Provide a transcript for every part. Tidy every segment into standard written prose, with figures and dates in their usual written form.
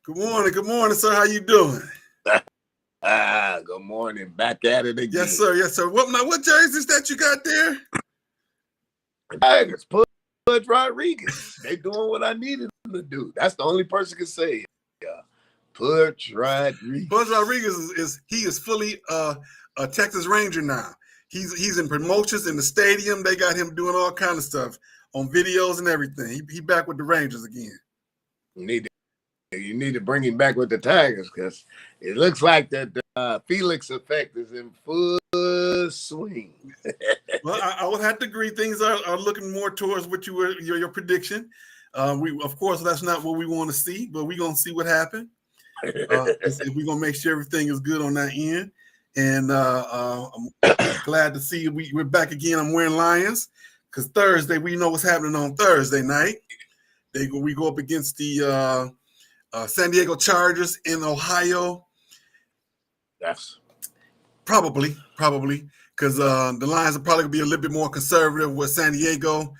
Good morning, sir. How you doing? Good morning. Back at it again. Yes, sir. Yes, sir. What jerseys that you got there? Tigers, Pudge Rodriguez. They doing what I needed them to do. That's the only person can say it. Pudge Rodriguez. Pudge Rodriguez is fully a Texas Ranger now. He's in promotions in the stadium. They got him doing all kind of stuff on videos and everything. He back with the Rangers again. You need to bring him back with the Tigers because it looks like that the Felix effect is in full swing. Well, I would have to agree. Things are looking more towards what your prediction. Of course, that's not what we want to see, but we're gonna see what happens. We're gonna make sure everything is good on that end. And I'm glad to see we're back again. I'm wearing Lions because Thursday we know what's happening on Thursday night. We go up against the San Diego Chargers in Ohio. That's probably because the Lions are probably gonna be a little bit more conservative with San Diego.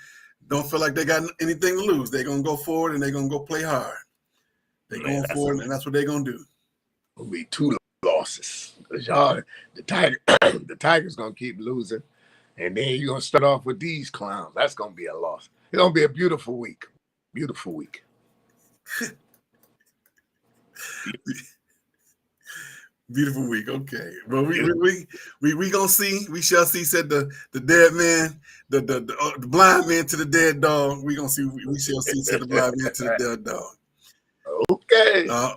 Don't feel like they got anything to lose. They're gonna go forward and they're gonna go play hard. They're going forward, and that's what they're gonna do. It'll be 2 losses. The Tigers gonna keep losing, and then you're gonna start off with these clowns. That's gonna be a loss. It's gonna be a beautiful week. Beautiful week. Beautiful week. Okay. Well, we gonna see. We shall see. Said the dead man, the blind man to the dead dog. We gonna see. We shall see. Said the blind man to the dead dog. Okay. I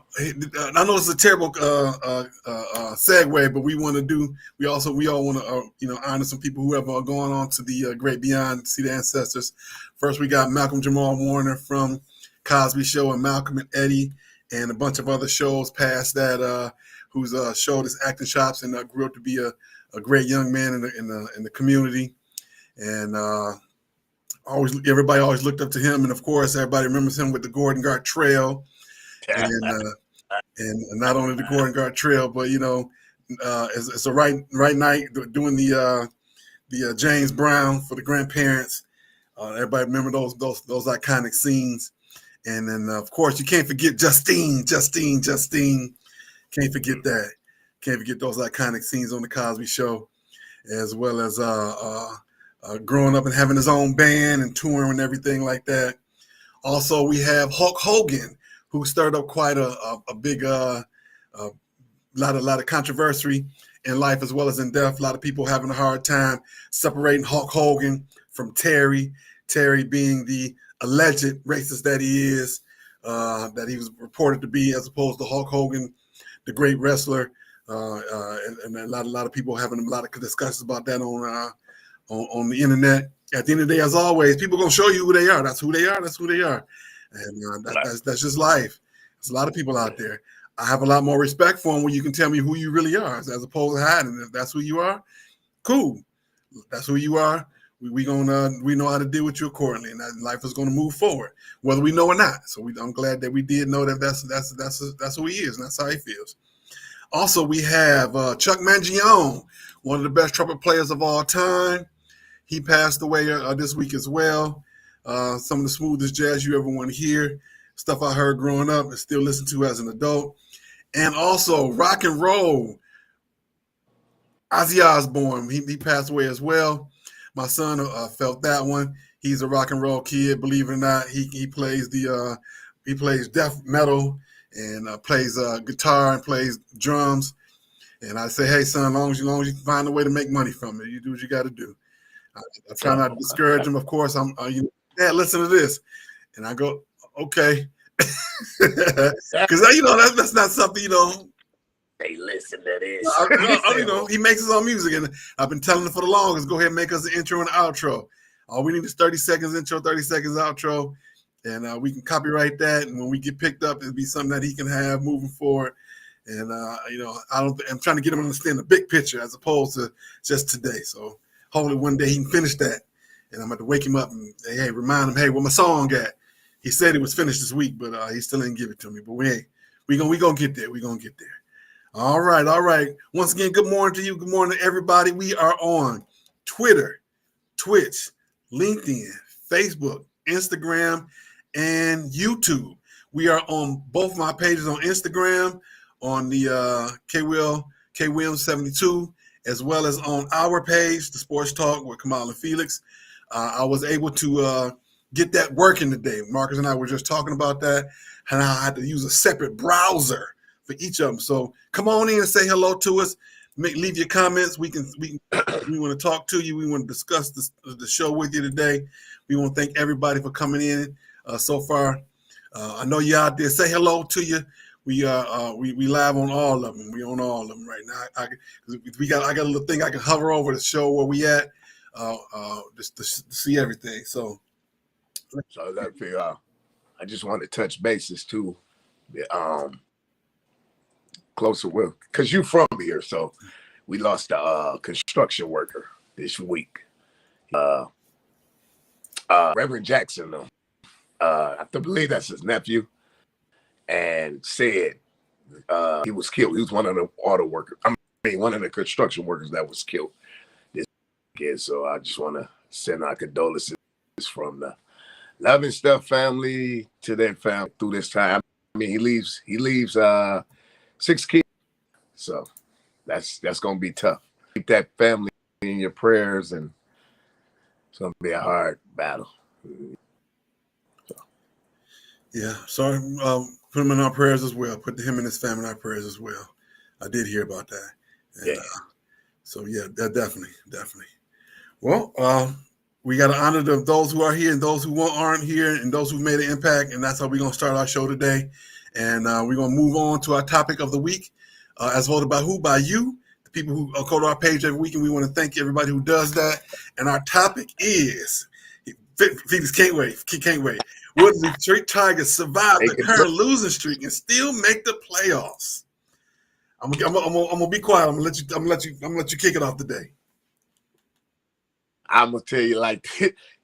know it's a terrible segue, but we want to do. We all want to honor some people who have gone on to the great beyond to see the ancestors. First, we got Malcolm Jamal Warner from Cosby Show and Malcolm and Eddie, and a bunch of other shows past that. Who's showed his acting chops and grew up to be a great young man in the community, and everybody always looked up to him, and of course everybody remembers him with the Gordon Gartrell, and not only the Gordon Gartrell, but it's a right night doing the James Brown for the grandparents. Everybody remember those iconic scenes, and then of course you can't forget Justine. Can't forget that. Can't forget those iconic scenes on the Cosby Show, as well as growing up and having his own band and touring and everything like that. Also, we have Hulk Hogan, who stirred up quite a big lot of controversy in life as well as in death. A lot of people having a hard time separating Hulk Hogan from Terry. Terry being the alleged racist that he is, that he was reported to be, as opposed to Hulk Hogan, the great wrestler, and a lot of people having a lot of discussions about that on the internet. At the end of the day, as always, people are gonna show you who they are. That's who they are. That's who they are, and that's just life. There's a lot of people out there. I have a lot more respect for them when you can tell me who you really are, as opposed to hiding. If that's who you are, cool. That's who you are. We know how to deal with you accordingly, and that life is going to move forward, whether we know or not. So I'm glad that we did know that that's who he is, and that's how he feels. Also, we have Chuck Mangione, one of the best trumpet players of all time. He passed away this week as well. Some of the smoothest jazz you ever want to hear. Stuff I heard growing up and still listen to as an adult. And also rock and roll. Ozzy Osbourne, he passed away as well. My son felt that one. He's a rock and roll kid, believe it or not. He plays he plays death metal and plays guitar and plays drums. And I say, hey son, as long as you can find a way to make money from it, you do what you got to do. I try not to discourage him. Of course, I'm Dad, listen to this, and I go, okay, because that's not something Hey, listen to this. He makes his own music, and I've been telling him for the longest, go ahead and make us an intro and outro. All we need is 30 seconds intro, 30 seconds outro, and we can copyright that. And when we get picked up, it'll be something that he can have moving forward. And I'm trying to get him to understand the big picture as opposed to just today. So hopefully one day he can finish that, and I'm going to wake him up and hey, remind him, hey, where my song at? He said it was finished this week, but he still didn't give it to me. But we gonna get there. We're gonna get there. All right. Once again, good morning to you. Good morning to everybody. We are on Twitter, Twitch, LinkedIn, Facebook, Instagram, and YouTube. We are on both my pages on Instagram, on the K Williams 72, as well as on our page, the Sports Talk with Kamau and Felix. I was able to get that working today. Marcus and I were just talking about that, and I had to use a separate browser for each of them. So come on in and say hello to us. Leave your comments. We want to talk to you. We want to discuss the show with you today. We want to thank everybody for coming in so far. I know you're out there. Say hello to you. We live on all of them. We on all of them right now. I got a little thing I can hover over to show where we at, just to see everything. So I just want to touch bases too. Closer with, because you from here, so we lost a construction worker this week. Reverend Jackson, I believe that's his nephew, and said he was killed. He was one of the auto workers. One of the construction workers that was killed this weekend. So I just want to send our condolences from the Love and Stuff family to their family through this time. I mean, he leaves 6 kids, so that's gonna be tough. Keep that family in your prayers, and it's gonna be a hard battle. So. Yeah, sorry. Put him in our prayers as well. Put him and his family in our prayers as well. I did hear about that. And, yeah. So yeah, that definitely. Well, we got to honor those who are here and those who aren't here and those who made an impact, and that's how we're gonna start our show today. And we're gonna move on to our topic of the week, as voted by who? By you, the people who go to our page every week, and we want to thank everybody who does that. And our topic is, Felix can't wait. Will the Detroit Tigers survive the current losing streak and still make the playoffs? I'm gonna be quiet. I'm gonna let you kick it off today. I'm gonna tell you like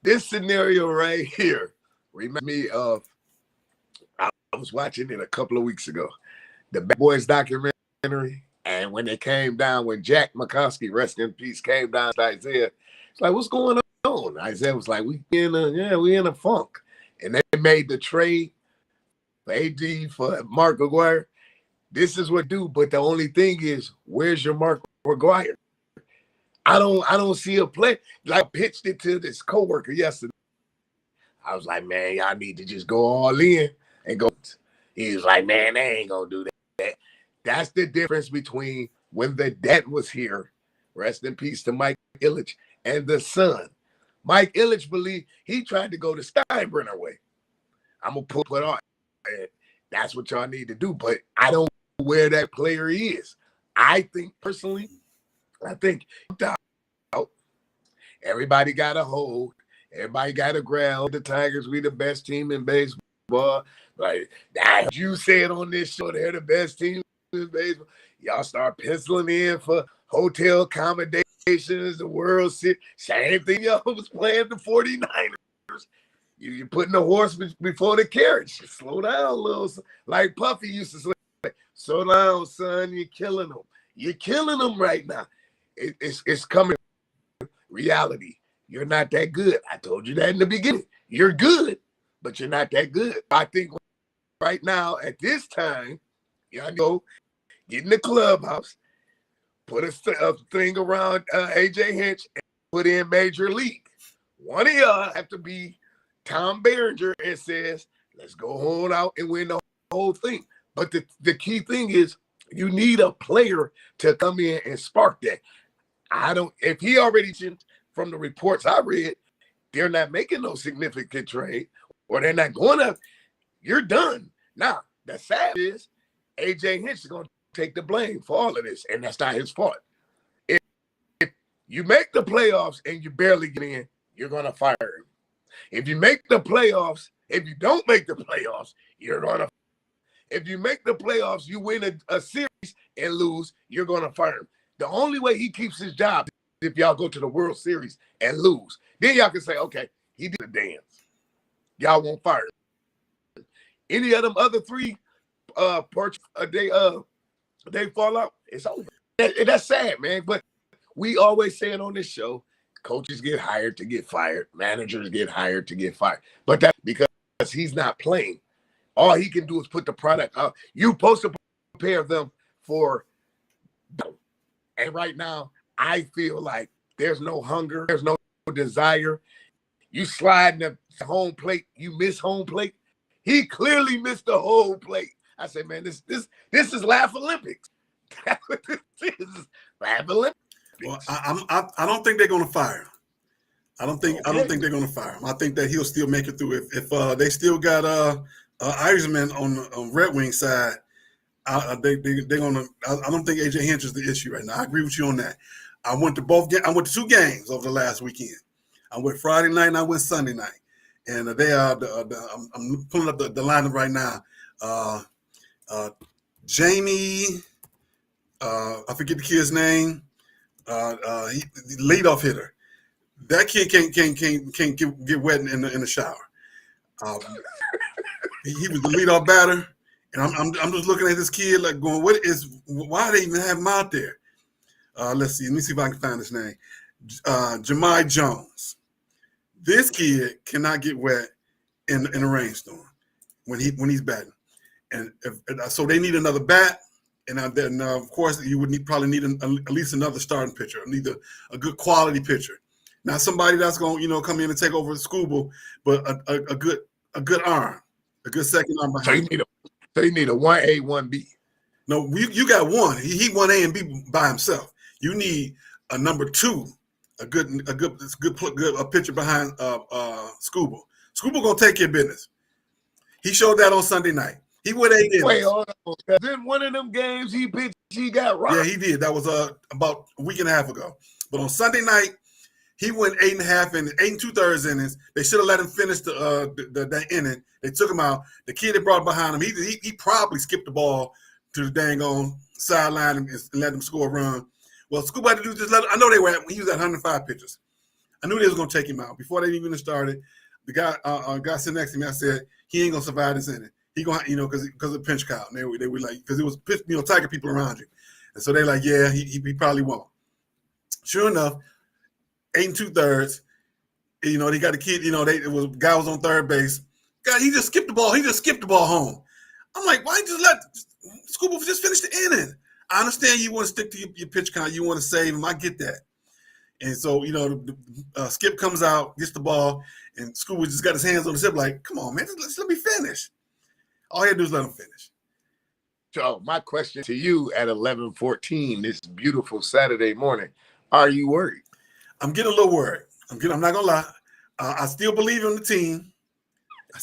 this scenario right here reminds me of, I was watching it a couple of weeks ago, the Bad Boys documentary, and when they came down, when Jack McCoskey, rest in peace, came down to Isaiah, it's like, what's going on? Isaiah was like, we in a funk. And they made the trade for AD for Mark McGuire. This is what do, but the only thing is, where's your Mark McGuire? I don't see a play. Like, I pitched it to this coworker yesterday. I was like, man, y'all need to just go all in and go. He was like, man, they ain't gonna do that. That's the difference between when the dad was here, rest in peace to Mike Ilitch, and the son. Mike Ilitch believed he tried to go the Steinbrenner way. I'm gonna put on. That's what y'all need to do. But I don't know where that player is. I think personally, everybody got a hold. Everybody got to grab the Tigers. We the best team in baseball. Like you said on this show, they're the best team in baseball. Y'all start penciling in for hotel accommodations, the World Series. Same thing y'all was playing the 49ers. You're putting the horse before the carriage. Slow down a little. Like Puffy used to say, slow down, son. You're killing them. You're killing them right now. It's coming. Reality. You're not that good. I told you that in the beginning. You're good, but you're not that good. I think right now, at this time, y'all go get in the clubhouse, put a thing around AJ Hinch, and put in Major League. One of y'all have to be Tom Berenger and says, let's go on out and win the whole thing. But the key thing is you need a player to come in and spark that. If he already, from the reports I read, they're not making no significant trade, or they're not going to, you're done. Now, the sad is AJ Hinch is going to take the blame for all of this, and that's not his fault. If you make the playoffs and you barely get in, you're going to fire him. If you make the playoffs, if you don't make the playoffs, you're going to. If you make the playoffs, you win a series and lose, you're going to fire him. The only way he keeps his job is if y'all go to the World Series and lose. Then y'all can say, okay, he did the dance. Y'all won't fire him. Any of them other three they fall out, it's over. That's sad, man. But we always say it on this show, coaches get hired to get fired. Managers get hired to get fired. But that's because he's not playing. All he can do is put the product out. You're supposed to prepare them for. And right now, I feel like there's no hunger, there's no desire. You slide in the home plate, you miss home plate. He clearly missed the whole plate. I said, man, this is Laugh Olympics. This is Laugh Olympics. Well, I don't think they're going to fire him. I don't think they're going to fire him. I think that he'll still make it through. If they still got Irishman on the Red Wing side, they're gonna. I don't think AJ Hinch is the issue right now. I agree with you on that. I went to I went to 2 games over the last weekend. I went Friday night and I went Sunday night, and they are. I'm pulling up the lineup right now. Jamie, I forget the kid's name. He leadoff hitter. That kid can't get wet in the shower. He was the leadoff batter. And I'm just looking at this kid like going, why they even have him out there? Let me see if I can find his name. Jemai Jones. This kid cannot get wet in a rainstorm when he's batting. And so they need another bat. And then of course you would probably need at least another starting pitcher, need a good quality pitcher. Not somebody that's going to come in and take over the school, but a good arm, a good second arm behind. So you need a 1A, 1B. No, you got one. He 1A and B by himself. You need a number 2, a good pitcher behind Scuba. Scuba gonna take your business. He showed that on Sunday night. He went 8 innings. Wait, hold on. In one of them games he pitched, he got rocked. Yeah, he did. That was about a week and a half ago. But on Sunday night, he went 8.5 innings, 8 2/3 innings. They should have let him finish that inning. They took him out. The kid that brought behind him, he probably skipped the ball to the dang on sideline and let him score a run. Well, Scuba had to do just I know he was at 105 pitches. I knew they was gonna take him out before they even started. The guy sitting next to me, I said he ain't gonna survive this inning. He gonna because of pinch count. And they were like because it was Tiger people around you, and so they like he probably won't. Sure enough. 8 2/3. They got a kid. Guy was on third base. God, he just skipped the ball. He just skipped the ball home. I'm like, why just let Scuba just finish the inning? I understand you want to stick to your pitch count. You want to save him. I get that. And so Skip comes out, gets the ball, and Scuba just got his hands on the hip, like, come on, man, just let me finish. All he had to do is let him finish. So my question to you at 11:14 this beautiful Saturday morning: are you worried? I'm getting a little worried. I'm not gonna lie. I still believe in the team.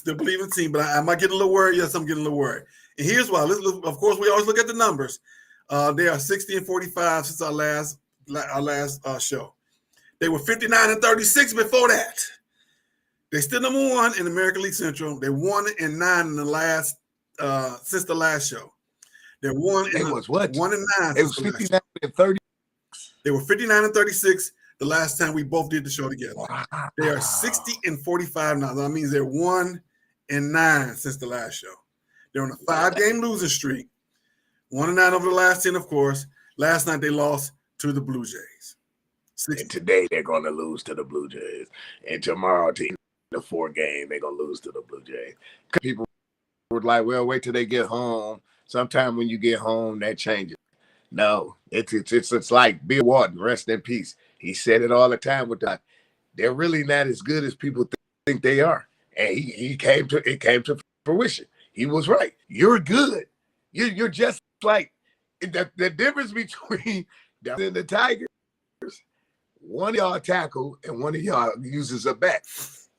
But am I getting a little worried? Yes, I'm getting a little worried. And here's why. Of course, we always look at the numbers. They are 60-45 since our last show. They were 59-36 before that. They still number 1 in the American League Central. They're 1-9 in the last since the last show. They're 1-9. It was 59-30. They were 59-36. The last time we both did the show together. Wow. They are 60-45 now. That means they're 1-9 since the last show. They're on a 5-game losing streak. 1-9 over the last 10, of course. Last night they lost to the Blue Jays. And today they're going to lose to the Blue Jays. And tomorrow, to the 4th game, they're going to lose to the Blue Jays. People were like, well, wait till they get home. Sometime when you get home, that changes. No, it's like Bill Walton, rest in peace. He said it all the time with that. They're really not as good as people think they are. And it came to fruition. He was right. You're good. You're just like the difference between the Tigers. One of y'all tackle and one of y'all uses a bat.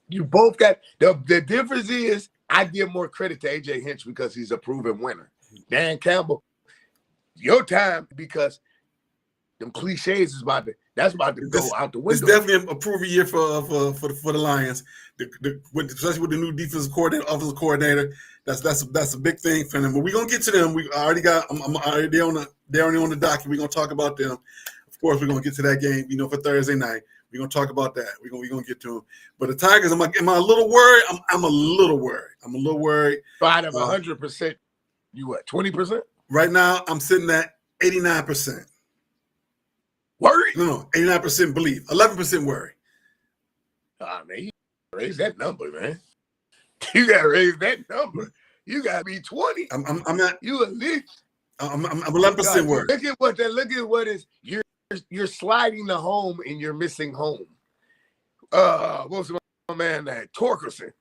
You both got the difference is I give more credit to AJ Hinch because he's a proven winner. Dan Campbell, your time because them cliches is about to go out the window. It's definitely a proven year for the Lions, especially with the new defensive coordinator, offensive coordinator. That's a big thing for them. But we're gonna get to them. We already got. They're already on the docket. We're gonna talk about them. Of course, we're gonna get to that game. For Thursday night, we're gonna talk about that. We're gonna get to them. But the Tigers, am I a little worried? I'm a little worried. So out of 100%, you what? 20%? Right now, I'm sitting at 89%. Worry? No, 89% believe. 11% worry. Man, you raise that number, man. You gotta raise that number. You got to be 20. I'm not. You at least. I'm 11% worse. Look at what is you're sliding the home and you're missing home. What's my man that Torkelson?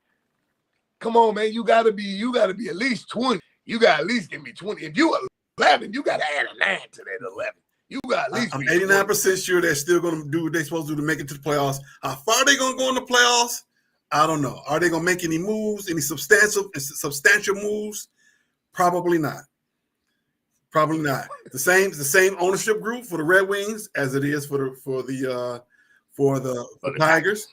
Come on, man. You gotta be at least 20. You gotta at least give me 20. If you 11, you gotta add a 9 to that 11. You got at least. I'm 89% sure they're still gonna do what they're supposed to do to make it to the playoffs. How far they gonna go in the playoffs? I don't know. Are they gonna make any moves, any substantial moves? Probably not. Probably not. The same ownership group for the Red Wings as it is for the Tigers.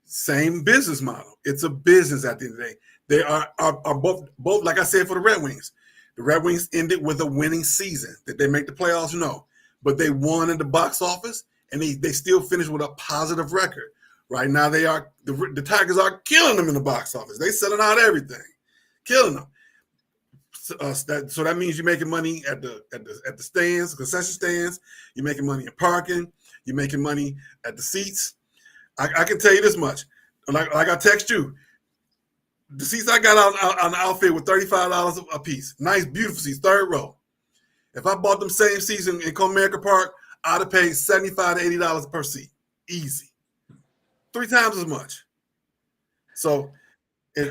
Same business model. It's a business at the end of the day. They are both like I said for the Red Wings. The Red Wings ended with a winning season. Did they make the playoffs? No. But they won in the box office and they still finished with a positive record. Right now the Tigers are killing them in the box office. They selling out everything. Killing them. So that means you're making money at the stands, concession stands. You're making money in parking. You're making money at the seats. I can tell you this much. Like I text you, the seats I got on the outfit were $35 a piece. Nice, beautiful seats, third row. If I bought them same seats in Comerica Park, I'd have paid $75 to $80 per seat. Easy. 3 times as much. So they're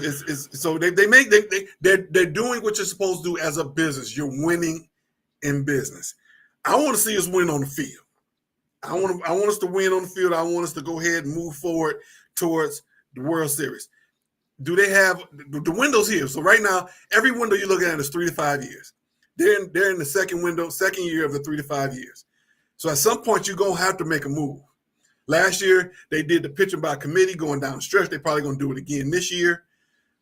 doing what you're supposed to do as a business. You're winning in business. I want to see us win on the field. I want us to win on the field. I want us to go ahead and move forward towards the World Series. Do they have the windows here? So right now, every window you look at is 3 to 5 years. They're in the second year of the 3 to 5 years. So at some point, you're gonna have to make a move. Last year, they did the pitching by committee going down the stretch. They're probably gonna do it again this year.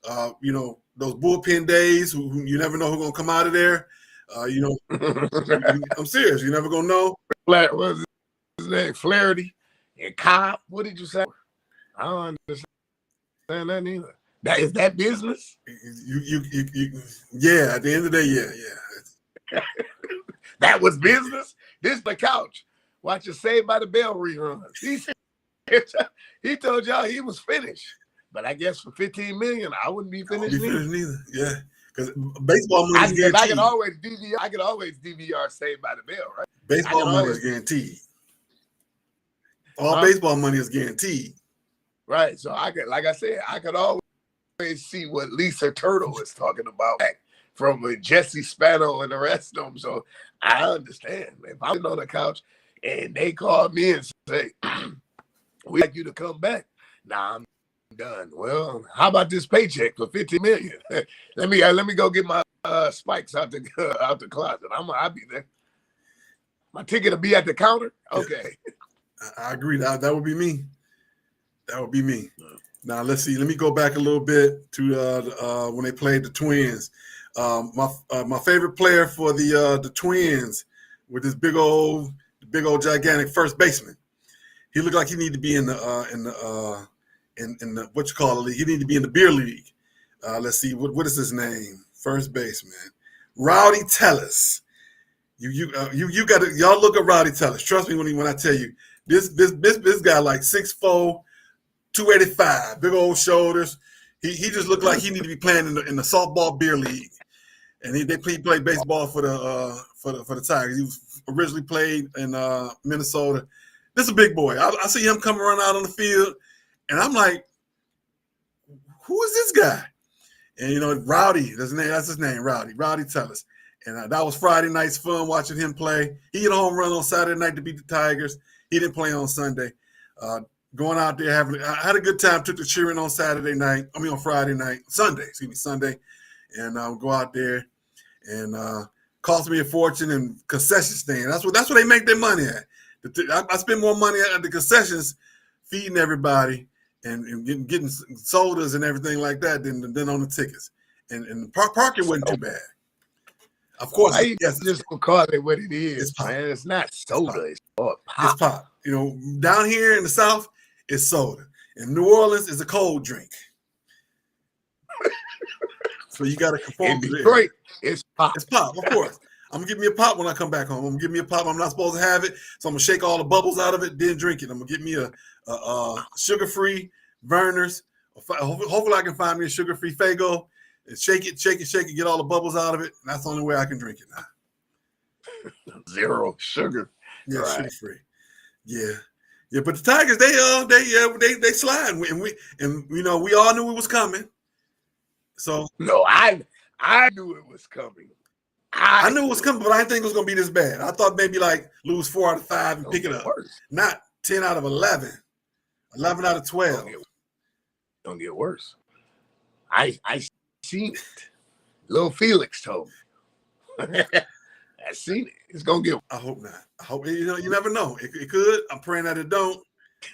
Those bullpen days, who you never know who's gonna come out of there. I'm serious. You never gonna know. What was his name? Flaherty and Cobb. What did you say? I don't understand that either. Is that business? Yeah. At the end of the day, yeah. That was business. This is the couch. Watch your Saved by the Bell reruns. He told y'all he was finished. But I guess for $15 million, I wouldn't be finished neither. Yeah, because baseball money is guaranteed. I could always DVR Saved by the Bell, right? Baseball money is guaranteed. All baseball money is guaranteed. Right. So I could always see what Lisa Turtle is talking about from Jesse Spano and the rest of them. So I understand. If I'm on the couch and they call me and say, "We'd like you to come back," nah, I'm done. Well, how about this paycheck for $50 million? let me go get my spikes out the closet. I'll be there. My ticket will be at the counter. Okay. I agree. That would be me. That would be me. Now let's see. Let me go back a little bit to when they played the Twins. My favorite player for the Twins with this big old gigantic first baseman. He looked like he needed to be in the what you call it. He needed to be in the beer league. Let's see. What is his name? First baseman, Rowdy Tellez. You got to y'all look at Rowdy Tellez. Trust me when I tell you this guy like 6'4", 285, big old shoulders. He just looked like he needed to be playing in the softball beer league. And he played baseball for the Tigers. He was originally played in Minnesota. This is a big boy. I see him coming run out on the field, and I'm like, who is this guy? And Rowdy, that's his name, Rowdy Tellez. And that was Friday night's fun watching him play. He hit a home run on Saturday night to beat the Tigers. He didn't play on Sunday. Going out there I had a good time. Took the cheering on Friday night, Sunday, and go out there and cost me a fortune in concession stand. That's where they make their money at. I spend more money at the concessions feeding everybody and getting sodas and everything like that than on the tickets. And the parking wasn't too bad. Of course, yes, just gonna call it what it is. It's pop. Man, it's not soda. It's pop. It's pop. Down here in the South, it's soda. In New Orleans, it's a cold drink. So you got to conform. In Detroit, it's pop. It's pop, of course. I'm gonna give me a pop when I come back home. I'm gonna give me a pop. I'm not supposed to have it, so I'm gonna shake all the bubbles out of it, then drink it. I'm gonna get me a sugar-free Verner's. Hopefully, I can find me a sugar-free Faygo. And shake it, get all the bubbles out of it. And that's the only way I can drink it now. Zero sugar. Yeah, Right. sugar free. Yeah. Yeah, but the Tigers, they slide. And we all knew it was coming. So no, I knew it was coming. I knew it was coming, but I didn't think it was gonna be this bad. I thought maybe like lose 4 out of 5 and pick it up. Worse. Not 10 out of 11. 11 out of 12. Don't get worse. I seen it. Little Felix told me. I seen it. It's gonna get. I hope not. I hope you never know. It could. I'm praying that it don't.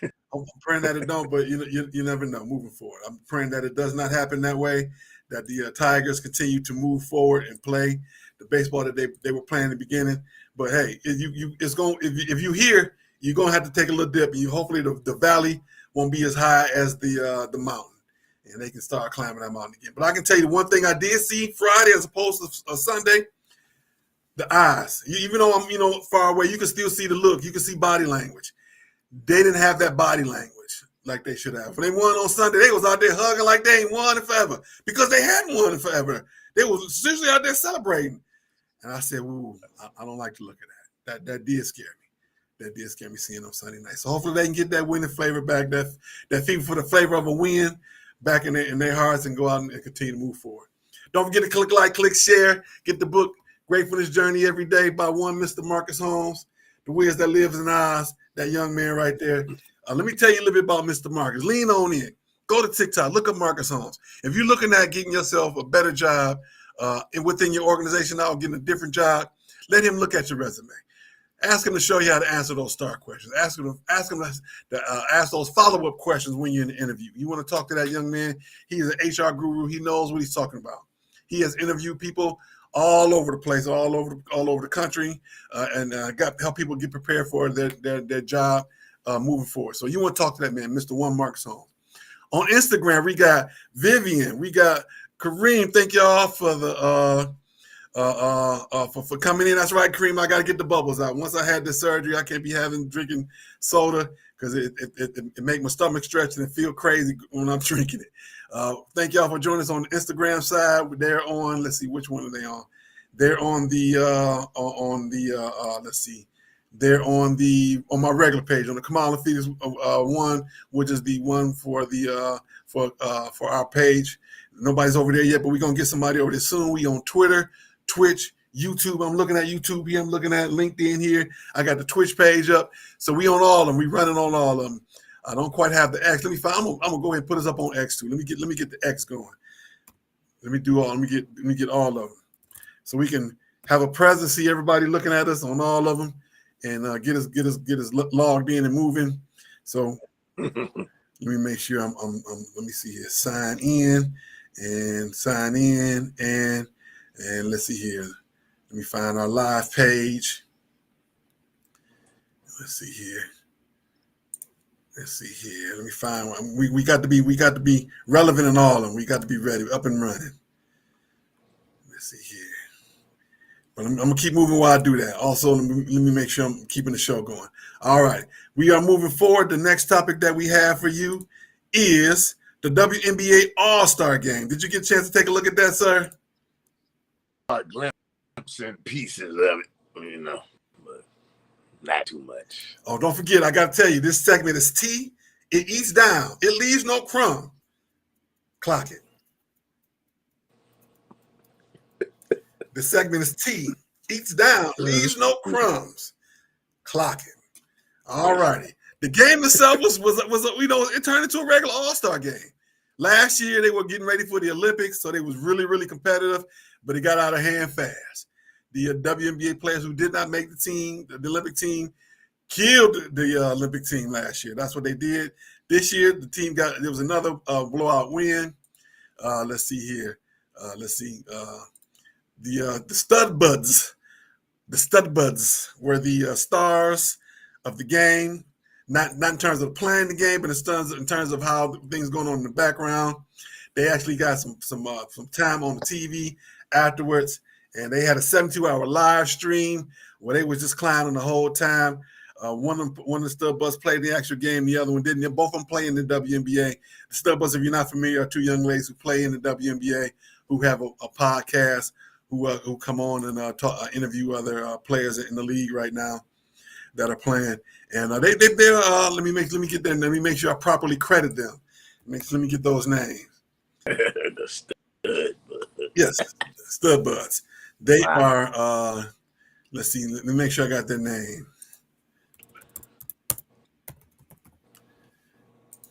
I'm praying that it don't, but you never know. Moving forward, I'm praying that it does not happen that way. That the Tigers continue to move forward and play the baseball that they were playing in the beginning. But hey, if you hear, you're gonna have to take a little dip, and hopefully the valley won't be as high as the mountain, and they can start climbing that mountain again. But I can tell you the one thing I did see Friday as opposed to Sunday. The eyes, even though I'm far away, you can still see the look. You can see body language. They didn't have that body language like they should have. When they won on Sunday, they was out there hugging like they ain't won in forever because they hadn't won in forever. They was essentially out there celebrating. And I said, "Ooh, I don't like to look at that. That did scare me. That did scare me seeing on Sunday night. So hopefully they can get that winning flavor back, that fever for the flavor of a win back in their hearts and go out and continue to move forward. Don't forget to click like, click share, get the book Gratefulness Journey Every Day by one Mr. Marcus Holmes, The Wiz That Lives in Oz, that young man right there. Let me tell you a little bit about Mr. Marcus. Lean on in. Go to TikTok. Look up Marcus Holmes. If you're looking at getting yourself a better job within your organization now, getting a different job, let him look at your resume. Ask him to show you how to answer those STAR questions. Ask him to ask those follow-up questions when you're in the interview. You want to talk to that young man? He's an HR guru. He knows what he's talking about. He has interviewed people all over the place, all over the country, and help people get prepared for their job moving forward. So you want to talk to that man, Mr. One Marcus Holmes. On Instagram, we got Vivian, we got Kareem. Thank y'all for the for coming in. That's right, Kareem. I got to get the bubbles out. Once I had this surgery, I can't be drinking soda because it make my stomach stretch and it feel crazy when I'm drinking it. Thank y'all for joining us on the Instagram side. They're on. Let's see, which one are they on? They're on the let's see. They're on my regular page on the Kamau and Felix one, which is the one for the for our page. Nobody's over there yet, but we're gonna get somebody over there soon. We on Twitter, Twitch, YouTube. I'm looking at YouTube here. I'm looking at LinkedIn here. I got the Twitch page up. So we on all of them. We running on all of them. I don't quite have the X. Let me find. I'm gonna go ahead and put us up on X too. Let me get the X going. Let me get all of them, so we can have a presence. See everybody looking at us on all of them, and get us logged in and moving. So let me make sure I'm. Let me see here. Sign in and let's see here. Let me find our live page. Let's see here. Let me find one. We got to be relevant in all of them. We got to be ready, up and running. Let's see here. But I'm gonna keep moving while I do that. Also, let me make sure I'm keeping the show going. All right, we are moving forward. The next topic that we have for you is the WNBA All-Star Game. Did you get a chance to take a look at that, sir? Glimpsing pieces of it, but not too much. Oh, don't forget, I got to tell you, this segment is T. It eats down. It leaves no crumb. Clock it. This segment is T. Eats down. Leaves no crumbs. Clock it. All righty. The game itself was it turned into a regular All-Star game. Last year, they were getting ready for the Olympics, so they was really, really competitive, but it got out of hand fast. The WNBA players who did not make the team, the Olympic team, killed the Olympic team last year. That's what they did. This year, the team there was another blowout win. Let's see here. The Stud Buds were the stars of the game. Not in terms of playing the game, but in terms of how things going on in the background. They actually got some time on the TV afterwards, and they had a 72-hour live stream where they was just clowning the whole time. One of the Stud Buds played the actual game, the other one didn't. They're both of them play in the WNBA. The Stud Buds, if you're not familiar, are two young ladies who play in the WNBA who have a podcast who come on and interview other players in the league right now that are playing. And they're let me make sure I properly credit them. Let me get those names. The stud. Yes, stud buds. They Wow. are. Let's see. Let me make sure I got their name.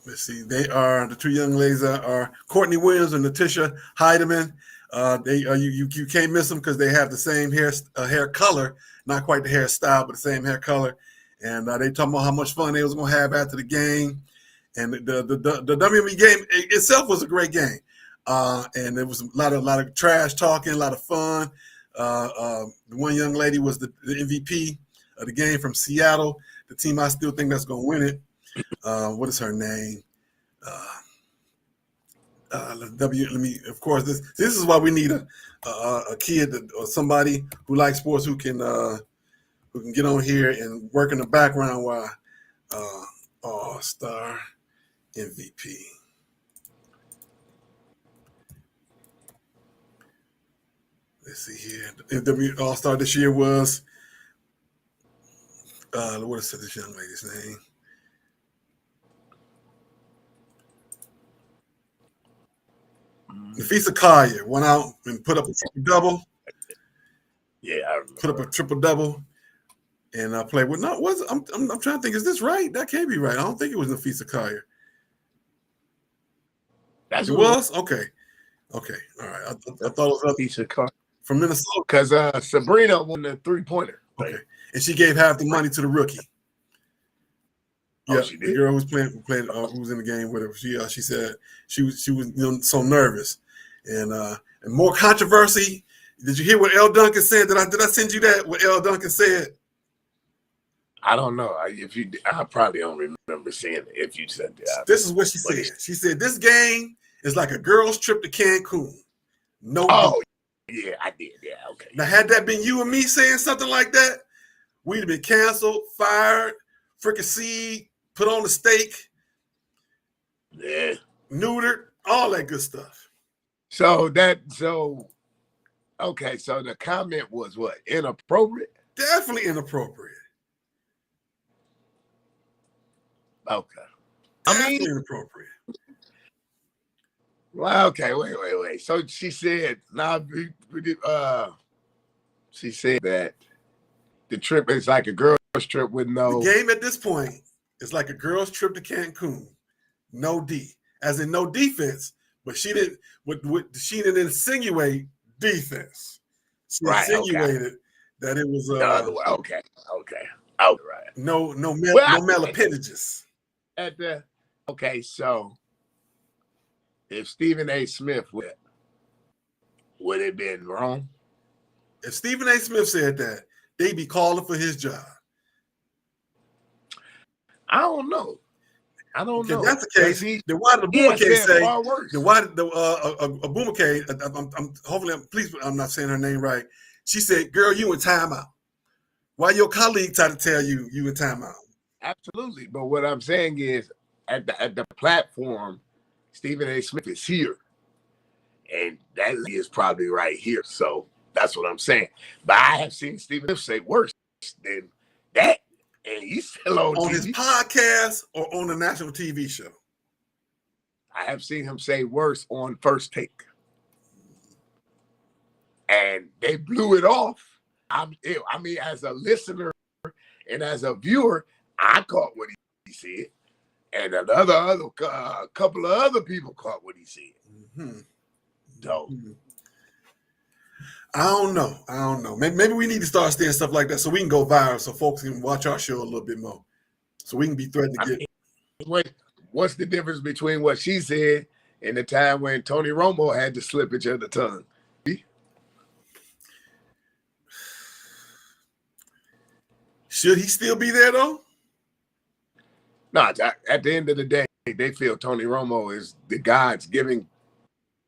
Let's see. They are the two young ladies are Courtney Williams and Natisha Heidemann. You can't miss them because they have the same hair color, not quite the hairstyle, but the same hair color. And they talking about how much fun they was gonna have after the game. And the WME game itself was a great game. And there was a lot of trash talking, a lot of fun. The one young lady was the MVP of the game from Seattle, the team I still think that's going to win it. What is her name? Of course, this is why we need a kid or somebody who likes sports who can get on here and work in the background while All-Star MVP. Let's see here. The All-Star this year was what is this young lady's name? Nafisa Collier went out and put up a triple-double. Yeah, I remember. Put up a triple-double and played with. No, I'm trying to think. Is this right? That can't be right. I don't think it was Nafisa Collier. That's it was? Okay. Okay. All right. I thought it was Nafisa Collier from Minnesota. Because Sabrina won the 3-pointer. Okay. And she gave half the money to the rookie. Oh, Yeah, she did? the girl who was in the game with her. She said she was so nervous, and more controversy. Did you hear what L. Duncan said? Did I send you that? What L. Duncan said? I don't know. I probably don't remember seeing it. If you said that, this is what she said. She said this game is like a girl's trip to Cancun. No. Oh, yeah, I did. Yeah, okay. Now, had that been you and me saying something like that, we'd have been canceled, fired, fricasseed, put on the stake, yeah, neutered, all that good stuff. Okay, so the comment was what? Inappropriate? Definitely inappropriate. Okay. Definitely inappropriate. Well, okay, wait. So she said, she said that the trip is like a girl's trip with no. The game at this point is like a girl's trip to Cancun. No D, as in no defense, but she didn't. She didn't insinuate defense. She insinuated that it was okay, right. No male appendages. So if Stephen A. Smith would it have been wrong? If Stephen A. Smith said that, they'd be calling for his job. I don't know. If that's the case, then why did the Boomer case say? Then why did a Boomer case? I'm not saying her name right. She said, "Girl, you in timeout." Why your colleague tried to tell you in timeout? Absolutely, but what I'm saying is, at the platform, Stephen A. Smith is here, and that is probably right here. So that's what I'm saying. But I have seen Stephen Smith say worse than that. And he's still on his podcast or on the national TV show. I have seen him say worse on First Take, and they blew it off. I mean, as a listener and as a viewer, I caught what he said, and another couple of other people caught what he said. Mm-hmm. So. Mm-hmm. I don't know. Maybe we need to start saying stuff like that so we can go viral, so folks can watch our show a little bit more, so we can be threatened to get. What's the difference between what she said and the time when Tony Romo had the slippage of the tongue? Should he still be there though? No, at the end of the day, they feel Tony Romo is the God's giving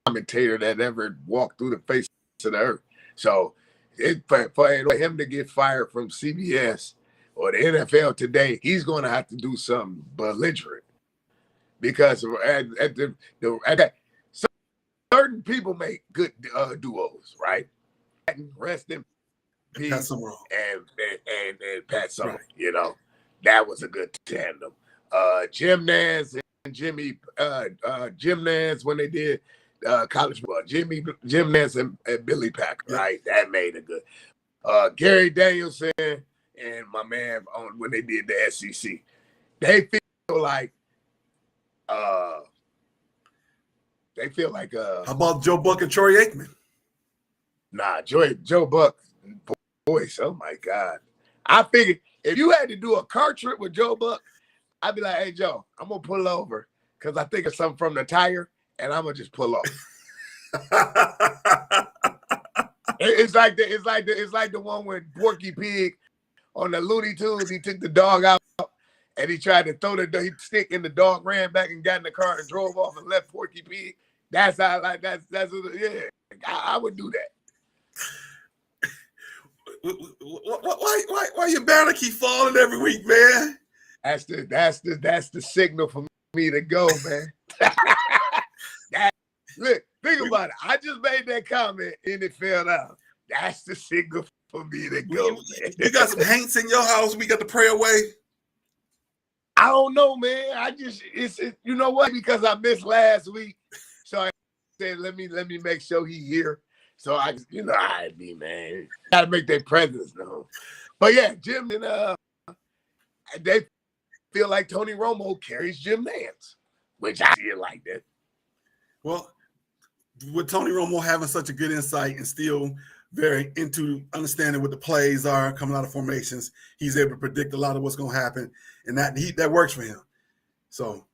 commentator that ever walked through the face of the earth. So for him to get fired from CBS or the NFL today, he's going to have to do something belligerent, because at certain certain people make good duos, right? Rest in peace, Pat Summerall. and Pat Summer. Right. You know, that was a good tandem. Jim Nance and Jim Nance when they did college football. Jim Nance and Billy Packer, Yep. right? That made it good. Gary Danielson and my man on when they did the SEC. They feel like how about Joe Buck and Troy Aikman? Nah, Joe Buck voice. Oh my God. I figured if you had to do a car trip with Joe Buck, I'd be like, hey Joe, I'm gonna pull over because I think of something from the tire and I'm gonna just pull off. It's like the one with Porky Pig on the Looney Tunes. He took the dog out and he tried to throw the stick and the dog ran back and got in the car and drove off and left Porky Pig. That's how yeah. I would do that. Why your banner keep falling every week, man? That's the signal for me to go, man. Look, think about it. I just made that comment and it fell out. That's the signal for me to go, man. You got some haints in your house we got to pray away? I don't know, man. It's you know what? Because I missed last week, so I said let me make sure he here. So I be man. Gotta make their presence known. But yeah, Jim and they feel like Tony Romo carries Jim Nance, which I feel like that. Well, with Tony Romo having such a good insight and still very into understanding what the plays are coming out of formations, he's able to predict a lot of what's going to happen, and that works for him. So,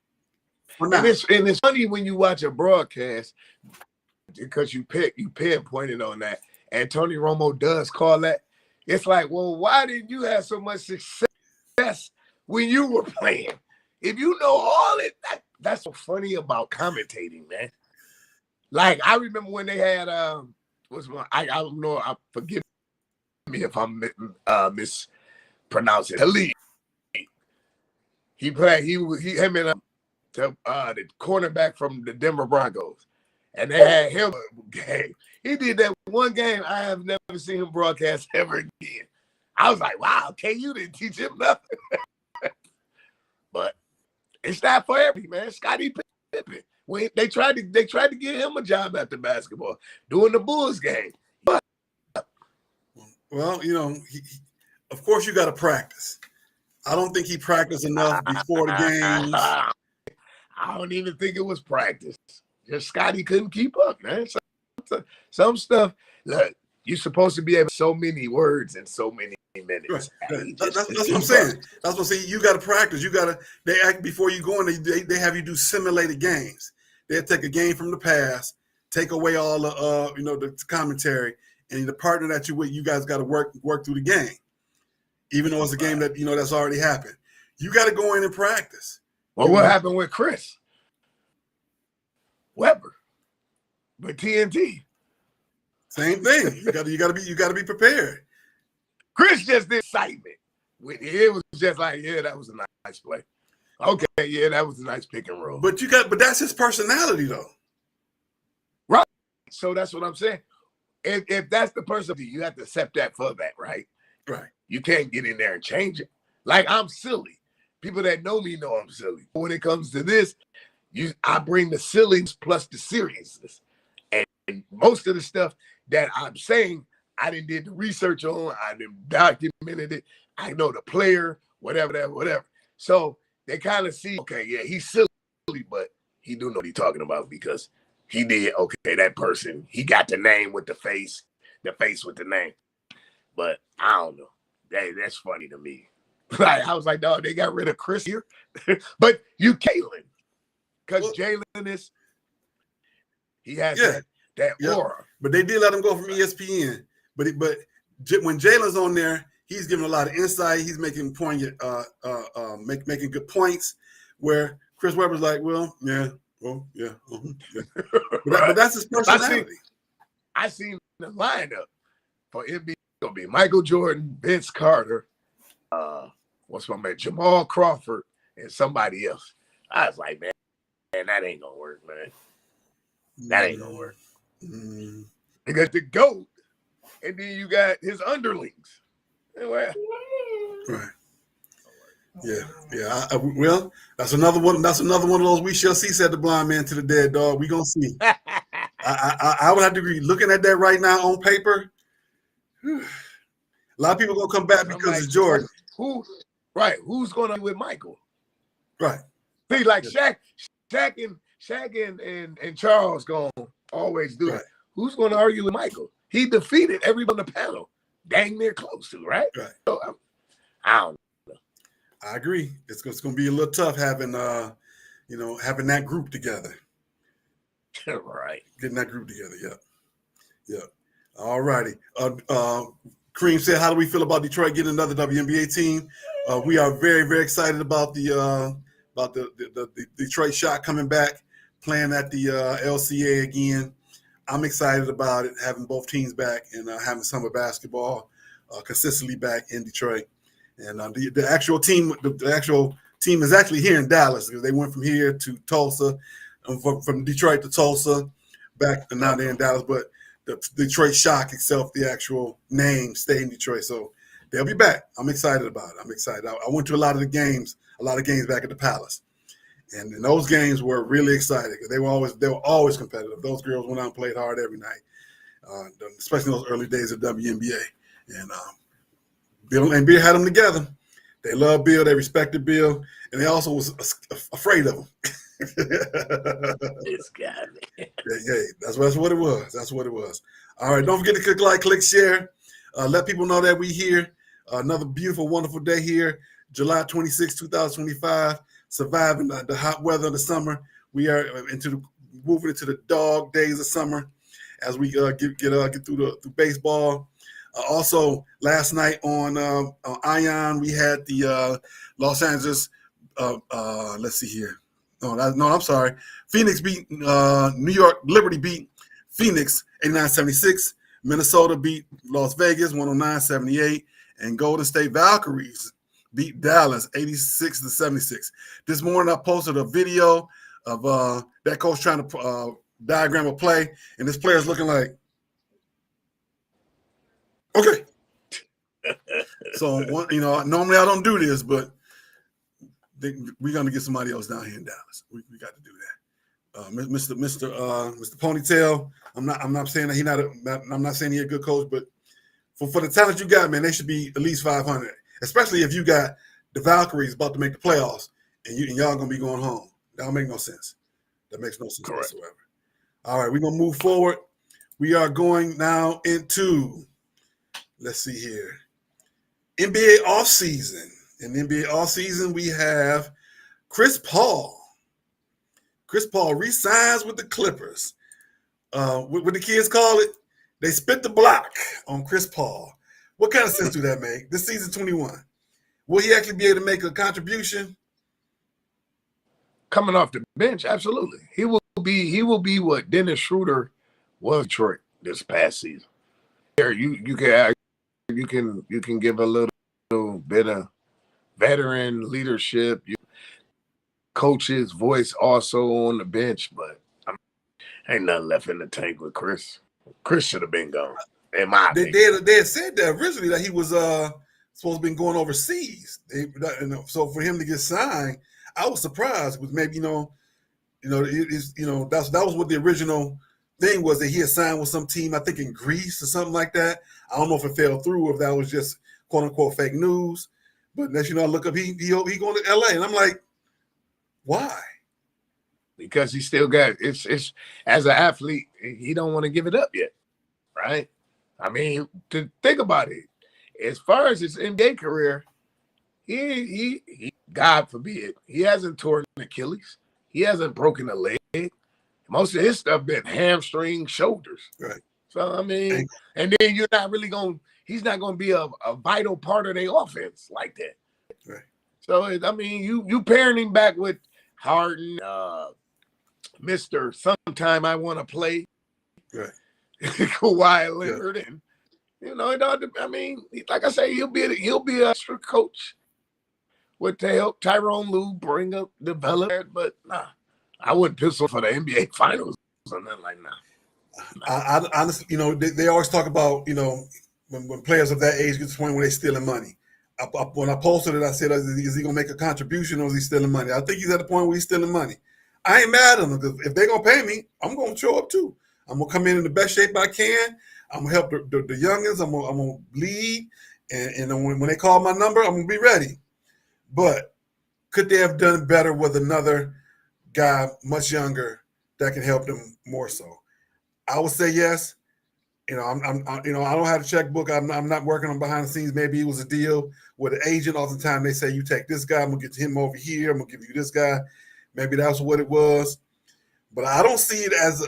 and it's funny when you watch a broadcast because you pinpointed on that, and Tony Romo does call that. It's like, well, why didn't you have so much success when you were playing? If you know all it, that's so funny about commentating, man. Like I remember when they had I don't know, forgive me if I'm mispronouncing Khalid. He played him and the cornerback from the Denver Broncos, and they had him a game. He did that one game. I have never seen him broadcast ever again. I was like, wow, you didn't teach him nothing. But it's not for everybody, man. Scottie Pippen. When they tried to get him a job after basketball, doing the Bulls game. But well, of course you got to practice. I don't think he practiced enough before the games. I don't even think it was practice. Just Scottie couldn't keep up, man. Some stuff. Look, you're supposed to be able so many words in so many minutes. Right. That's what I'm saying. That's what I'm saying. You got to practice. They act before you go in. They have you do simulated games. They'll take a game from the past, take away all the the commentary, and the partner that you with, you guys got to work through the game, even though it's a game that that's already happened. You got to go in and practice. Well, what happened with Chris Webber with TNT? Same thing. You got to be prepared. Chris just did excitement. It was just like, yeah, that was a nice play. Okay, yeah, that was a nice pick and roll. But that's his personality, though. Right. So that's what I'm saying. If that's the person, you have to accept that for that, right? Right. You can't get in there and change it. Like I'm silly. People that know me know I'm silly. When it comes to this, I bring the silliness plus the seriousness. And most of the stuff that I'm saying, I didn't did the research on. I didn't documented it. I know the player, whatever. So they kind of see, okay, yeah, he's silly, but he do know what he's talking about because he did, okay, that person, he got the name with the face with the name. But I don't know. That's funny to me. Like, I was like, dog, they got rid of Chris here. But you Kalen. Because Jalen he has that aura. But they did let him go from ESPN. But when Jalen's on there, he's giving a lot of insight. He's making making good points. Where Chris Webber's like, well, yeah. But that's his personality. I seen the lineup for NBA. Gonna be Michael Jordan, Vince Carter, what's my man, Jamal Crawford, and somebody else. I was like, man, that ain't gonna work, man. That ain't gonna work. Mm. You got the GOAT, and then you got his underlings. Anyway. Right. Yeah. Yeah. Well, that's another one. That's another one of those we shall see, said the blind man to the dead dog. We gonna see. I would have to agree. Looking at that right now on paper, a lot of people gonna come back because like, it's Jordan. Who's going to be with Michael? Right. See, like Shaq and Charles gonna always do it. Who's going to argue with Michael? He defeated everyone on the panel, dang near close to, right? Right. So, I don't know. I agree. It's going to be a little tough having having that group together. Right. Getting that group together. Yeah. Yeah. All righty. Kareem said, how do we feel about Detroit getting another WNBA team? We are very, very excited about the Detroit Shock coming back, playing at the LCA again. I'm excited about it, having both teams back and having summer basketball consistently back in Detroit. And the actual team is actually here in Dallas because they went from here to Tulsa, from Detroit to Tulsa, back and now they're in Dallas. But the Detroit Shock itself, the actual name, stay in Detroit. So they'll be back. I'm excited about it. I'm excited. I went to a lot of games back at the Palace. And those games were really exciting because they were always competitive. Those girls went out and played hard every night, especially in those early days of WNBA. And Bill and Bill had them together. They loved Bill. They respected Bill, and they also was afraid of him. This guy, man. Yeah, that's what it was. That's what it was. All right, don't forget to click like, click share. Let people know that we here. Another beautiful, wonderful day here, July 26, 2025. Surviving the hot weather of the summer. We are moving into the dog days of summer as we get through baseball. Also, last night on Ion, we had the Los Angeles. Let's see here. No, I'm sorry. Phoenix beat New York. Liberty beat Phoenix 89-76. Minnesota beat Las Vegas 109-78, and Golden State Valkyries beat Dallas 86-76. This morning, I posted a video of that coach trying to diagram a play, and this player's looking like, okay. So, normally I don't do this, but we're going to get somebody else down here in Dallas. We got to do that. Mr. Ponytail, I'm not saying that I'm not saying he's a good coach, but for the talent you got, man, they should be at least 500. Especially if you got the Valkyries about to make the playoffs and y'all gonna be going home. That don't make no sense. That makes no sense whatsoever. All right, we're gonna move forward. We are going now into, let's see here, NBA offseason. In the NBA offseason, we have Chris Paul. Chris Paul re-signs with the Clippers. What the kids call it, they spit the block on Chris Paul. What kind of sense do that make? This season 21. Will he actually be able to make a contribution? Coming off the bench, absolutely. He will be what Dennis Schroeder was Detroit this past season. Here, you can give a little bit of veteran leadership, coach's voice also on the bench, but ain't nothing left in the tank with Chris. Chris should have been gone. In my opinion. They had said that originally that he was supposed to be going overseas. So for him to get signed, I was surprised with maybe that was what the original thing was, that he had signed with some team, I think in Greece or something like that. I don't know if it fell through or if that was just quote unquote fake news. But as I look up, he going to LA, and I'm like, why? Because he still got it's as an athlete, he don't want to give it up yet, right? I mean, to think about it, as far as his NBA career, he God forbid, he hasn't torn Achilles, he hasn't broken a leg. Most of his stuff been hamstring, shoulders. Right. So I mean, and then you're not really he's not going to be a vital part of their offense like that. Right. So I mean, you pairing him back with Harden, Mr. Sometime I want to play. Right. Kawhi Leonard, and I mean, like I say, he'll be an extra coach with to help Tyrone Lue bring up, develop. But nah, I wouldn't pistol for the NBA Finals or nothing like that. I honestly, they always talk about, when players of that age get to the point where they're stealing money. When I posted it, I said, is he going to make a contribution or is he stealing money? I think he's at the point where he's stealing money. I ain't mad at him because if they're going to pay me, I'm going to show up too. I'm going to come in the best shape I can. I'm going to help the youngins. I'm going to lead. And when they call my number, I'm going to be ready. But could they have done better with another guy much younger that can help them more so? I would say yes. I don't have a checkbook. I'm not working on behind the scenes. Maybe it was a deal with an agent. All the time they say, you take this guy, I'm gonna get him over here. I'm gonna give you this guy. Maybe that's what it was. But I don't see it as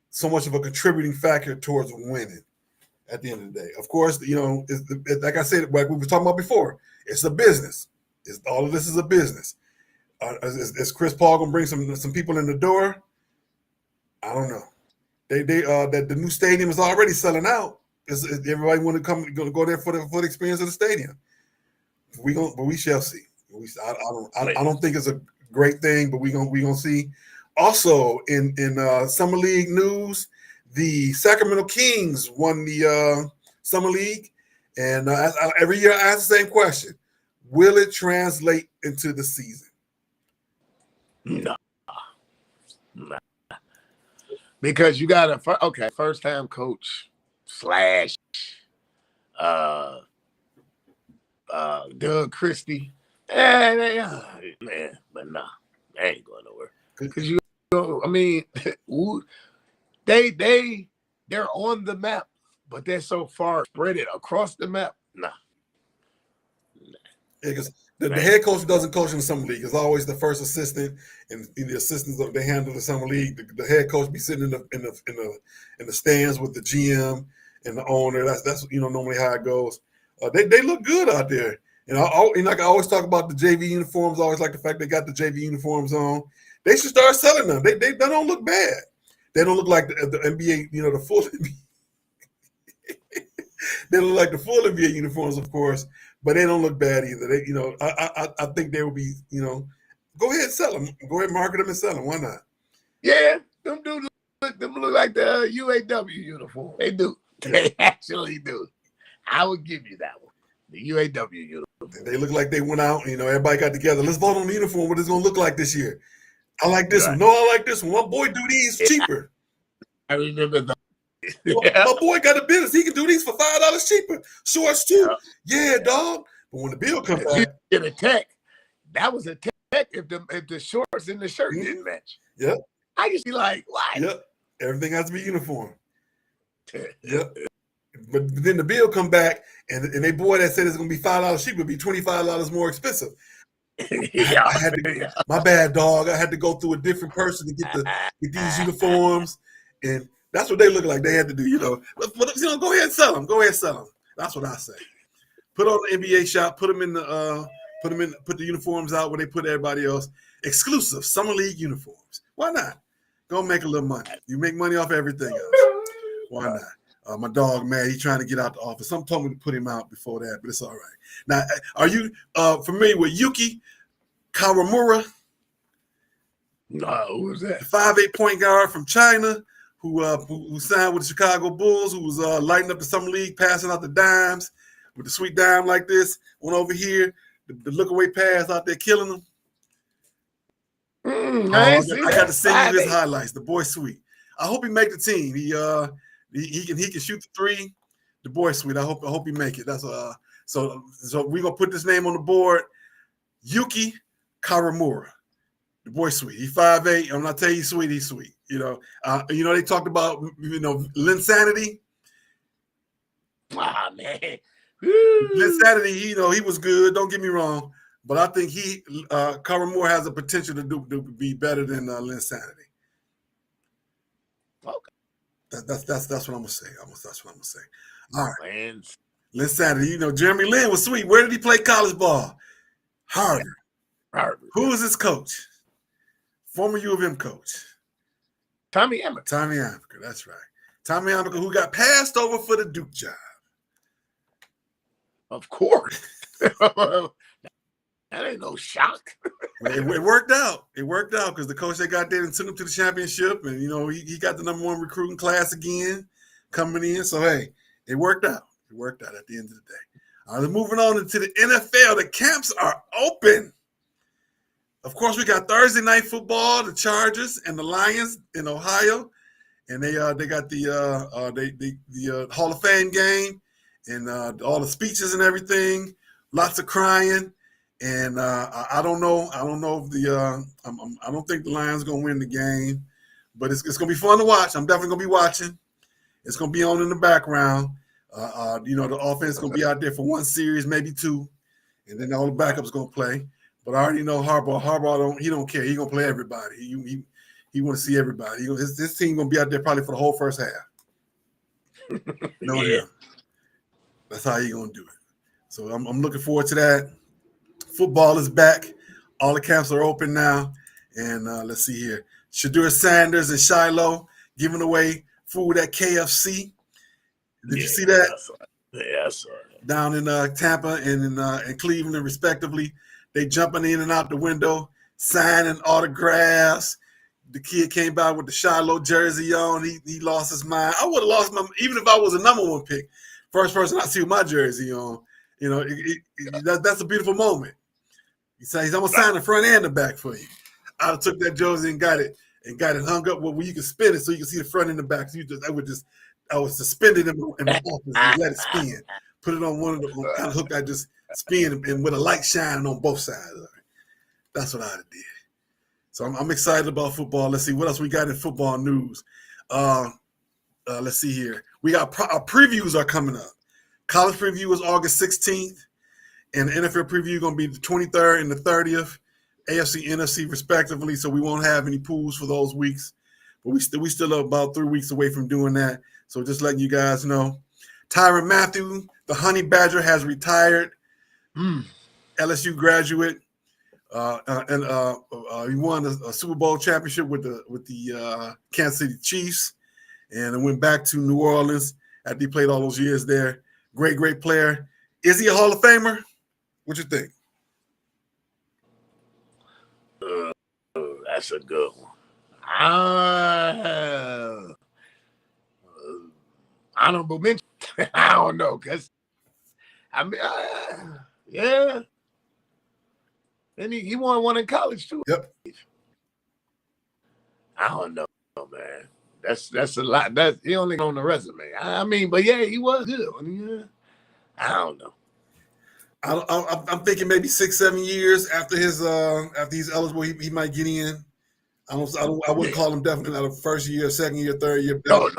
so much of a contributing factor towards winning at the end of the day. Of course, like I said, like we were talking about before, it's a business. All of this is a business. Is Chris Paul gonna bring some people in the door? I don't know. That the new stadium is already selling out. Everybody want to go there for the experience of the stadium. But we shall see. I don't think it's a great thing, but we gonna see. Also in summer league news, the Sacramento Kings won the summer league, and every year I ask the same question: will it translate into the season? No. Because you got a first-time coach / Doug Christie. Man, but nah, they ain't going nowhere. Because they're on the map, but they're so far spread it across the map. Nah. Because the head coach doesn't coach in the summer league. It's always the first assistant, and the assistants they handle the summer league. The head coach be sitting in the stands with the GM and the owner. That's normally how it goes. They look good out there. And I always talk about the JV uniforms. I always like the fact they got the JV uniforms on. They should start selling them. They don't look bad. They don't look like the NBA. The full. They look like the full NBA uniforms, of course, but they don't look bad either. They, I think they will be. Go ahead and sell them. Go ahead and market them and sell them. Why not? Yeah, them dudes look like the UAW uniform. They do. They actually do. I would give you that one. The UAW uniform. They look like they went out. Everybody got together. Let's vote on the uniform. What it's gonna look like this year? I like this one. No, I like this one. My boy do these cheaper. I remember the. My boy got a business. He can do these for $5 cheaper. Shorts too. Yeah, dog. But when the bill comes back, get a tech. That was a tech if the shorts and the shirt didn't match. Yep. I used to be like, what? Yep. Everything has to be uniform. Yep. But then the bill come back, and they boy that said it's gonna be $5 cheaper, be $25 more expensive. My bad, dog. I had to go through a different person to get these uniforms, and that's what they look like. They had to do, But go ahead and sell them. Go ahead and sell them. That's what I say. Put on the NBA shop. Put them in the put the uniforms out where they put everybody else. Exclusive summer league uniforms. Why not? Go make a little money. You make money off everything else. Why not? My dog, man, he's trying to get out the office. Some told me to put him out before that, but it's all right. Now, are you familiar with Yuki Kawamura? No, who's that? The 5'8" point guard from China who signed with the Chicago Bulls, who was lighting up the summer league, passing out the dimes with the sweet dime like this. One over here, the look away pass out there killing them. I got to send you his highlights. The boy sweet. I hope he make the team. He can shoot the three. The boy sweet. I hope he make it. That's so we're gonna put this name on the board. Yuki Kawamura. The boy sweet. He's 5'8". I'm not telling you sweet, he's sweet. They talked about Linsanity. Ah, man. Linsanity, he was good. Don't get me wrong, but I think Kawamura has the potential to be better than Linsanity. Okay. That's what I'm gonna say. That's what I'm gonna say. All right. Linsanity. Jeremy Lin was sweet. Where did he play college ball? Harvard. Who was his coach? Former U of M coach. Tommy Amaker. That's right. Tommy Amaker, who got passed over for the Duke job. Of course. That ain't no shock. It worked out. It worked out because the coach they got there and took him to the championship, and he got the #1 recruiting class again coming in. So hey, it worked out. It worked out at the end of the day. All right, moving on into the NFL. The camps are open. Of course, we got Thursday night football, the Chargers and the Lions in Ohio, and they got the Hall of Fame game and all the speeches and everything. Lots of crying. And I don't know. I don't know if I don't think the Lions gonna win the game, but it's gonna be fun to watch. I'm definitely gonna be watching. It's gonna be on in the background. The offense gonna be out there for one series, maybe two, and then all the backups gonna play. But I already know Harbaugh. Harbaugh don't care. He gonna play everybody. He want to see everybody. His team gonna be out there probably for the whole first half. Yeah. That's how he gonna do it. So I'm looking forward to that. Football is back. All the camps are open now. And let's see here. Shadur Sanders and Shiloh giving away food at KFC. Did you see that? Yeah, I saw that. Down in Tampa and in Cleveland, respectively. They jumping in and out the window, signing autographs. The kid came by with the Shiloh jersey on. He lost his mind. I would have lost my, even if I was a #1 pick. First person I see with my jersey on. That's a beautiful moment. He says, I'm gonna sign the front and the back for you. I would have took that jersey and got it hung up where you can spin it so you can see the front and the back. So I would suspend it in my office and let it spin. Put it on one of the kind of hook I just spin and with a light shining on both sides of it. That's what I did. So I'm excited about football. Let's see what else we got in football news. Let's see here. We got our previews are coming up. College preview is August 16th, and the NFL preview is going to be the 23rd and the 30th, AFC, NFC respectively. So we won't have any pools for those weeks, but we still are about 3 weeks away from doing that. So just letting you guys know, Tyrann Mathieu, the Honey Badger, has retired. LSU graduate, and he won a Super Bowl championship with the Kansas City Chiefs, and went back to New Orleans after he played all those years there. Great player. Is he a Hall of Famer? What you think? That's a good one. Honorable mention. I don't know, because yeah. And he won one in college too. Yep. I don't know, man. That's a lot. He only on the resume. But yeah, he was good. Yeah. I don't know. I'm thinking maybe 6-7 years after after he's eligible, he might get in. I wouldn't call him definitely not a first year, second year, third year. No.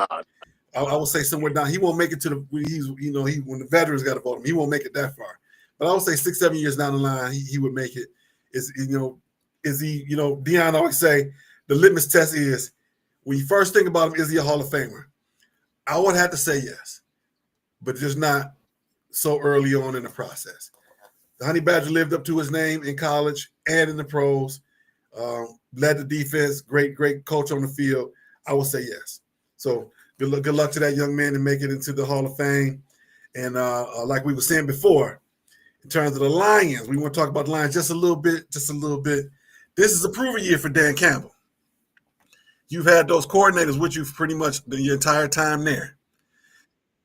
I would say somewhere down. He won't make it to when the veterans got to vote him. He won't make it that far. But I would say 6-7 years down the line, he would make it. Deion always say the litmus test is when you first think about him, is he a Hall of Famer? I would have to say yes, but just not so early on in the process. The Honey Badger lived up to his name in college and in the pros, led the defense, great coach on the field. I would say yes. So good luck to that young man to make it into the Hall of Fame. And like we were saying before, in terms of the Lions, we want to talk about the Lions just a little bit. This is a proven year for Dan Campbell. You've had those coordinators with you pretty much the entire time there.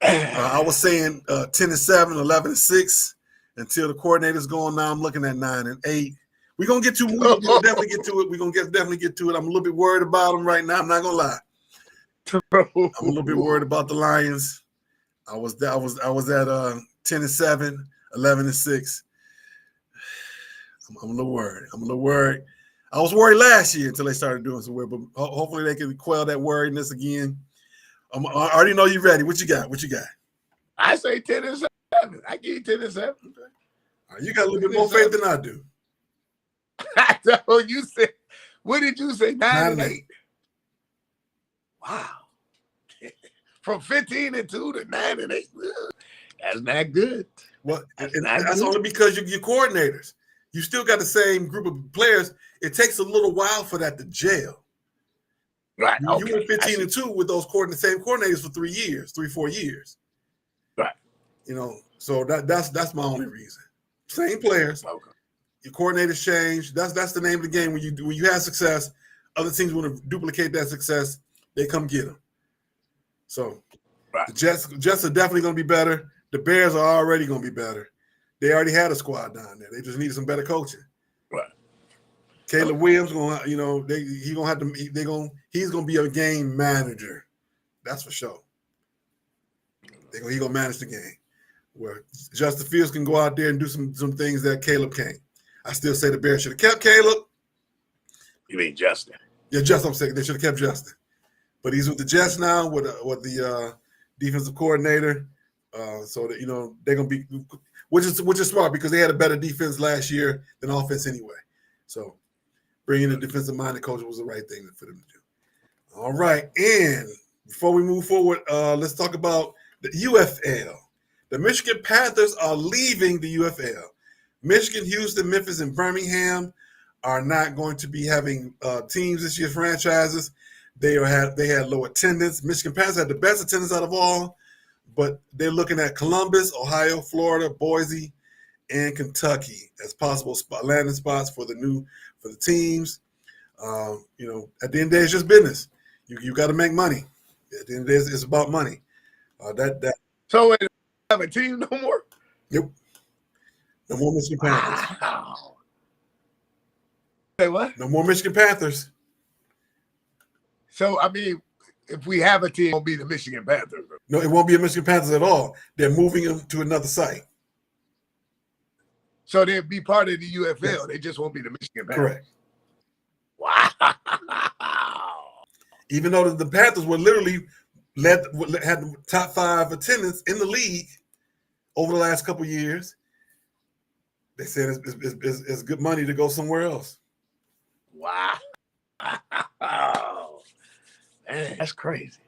I was saying 10-7, 11-6 until the coordinators going. Now I'm looking at 9-8. We're gonna get to it. We're gonna definitely get to it. We're gonna definitely get to it. I'm a little bit worried about them right now. I'm not gonna lie. I'm a little bit worried about the Lions. I was at 10-7, 11-6. I'm a little worried. I was worried last year until they started doing some work, but hopefully they can quell that worriedness again. I already know you're ready. What you got? I say 10-7. I give you 10-7. Okay. You got a little bit more faith than I do. I know you said. What did you say? 9-8. Wow. From 15-2 to 9-8. That's not good. Well, that's only because you're coordinators. You still got the same group of players. It takes a little while for that to gel. Right. You went 15-2 with those same coordinators for 3-4 years. Right. So that's my only reason. Same players. Okay. Your coordinators change. That's the name of the game. When you have success, other teams want to duplicate that success. They come get them. So Right. the Jets are definitely going to be better. The Bears are already going to be better. They already had a squad down there. They just need some better coaching. Right. Caleb Williams he's going to be a game manager. That's for sure. He's going to manage the game. Where Justin Fields can go out there and do some things that Caleb can't. I still say the Bears should have kept Caleb. You mean Justin? Yeah, Justin. I'm saying they should have kept Justin. But he's with the Jets now with the defensive coordinator. So that they're gonna be, which is smart because they had a better defense last year than offense anyway. So bringing a defensive minded coach was the right thing for them to do. All right, and before we move forward, let's talk about the UFL. The Michigan Panthers are leaving the UFL. Michigan, Houston, Memphis, and Birmingham are not going to be having teams this year, franchises. They had low attendance. Michigan Panthers had the best attendance out of all, but they're looking at Columbus, Ohio, Florida, Boise, and Kentucky as possible landing spots for the teams. At the end of the day, it's just business. You got to make money. At the end of the day, it's about money. So wait, have a team no more? Yep. No more Michigan Panthers. Wow. Say what? No more Michigan Panthers. So I mean, if we have a team, it won't be the Michigan Panthers. No, it won't be a Michigan Panthers at all. They're moving them to another site. So they'll be part of the UFL. Yes. They just won't be the Michigan Panthers. Correct. Wow. Even though the Panthers were literally had the top 5 attendance in the league over the last couple of years, they said it's good money to go somewhere else. Wow. Man, that's crazy.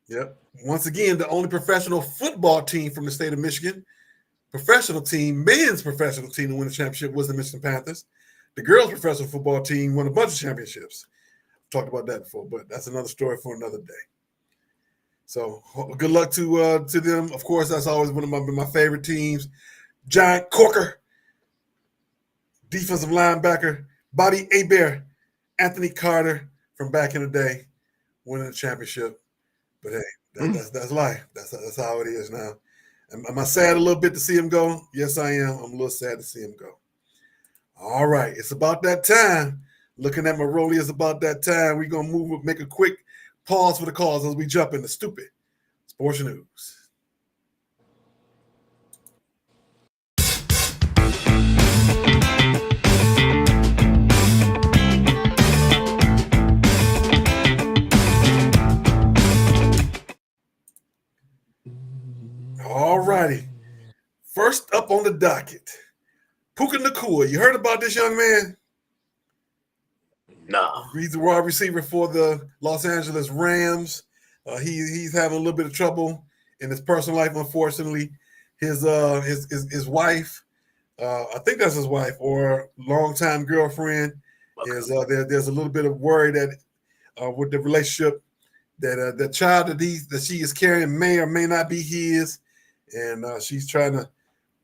Yep. Once again, the only professional football team from the state of Michigan, men's professional team to win the championship was the Michigan Panthers. The girls' professional football team won a bunch of championships. Talked about that before, but that's another story for another day. So good luck to them. Of course, that's always one of my favorite teams. Giant Corker, defensive linebacker, Bobby Hebert, Anthony Carter from back in the day, winning the championship. But hey, that's life. That's how it is now. Am I sad a little bit to see him go? Yes, I am. I'm a little sad to see him go. All right, it's about that time. Looking at my rollie, it's about that time. We're going to make a quick pause for the calls as we jump into stupid sports news. All righty. First up on the docket, Puka Nacua. You heard about this young man? No. He's the wide receiver for the Los Angeles Rams. He's having a little bit of trouble in his personal life, unfortunately. His wife, I think that's his wife or longtime girlfriend, is there's a little bit of worry that with the relationship that the child that she is carrying may or may not be his, and she's trying to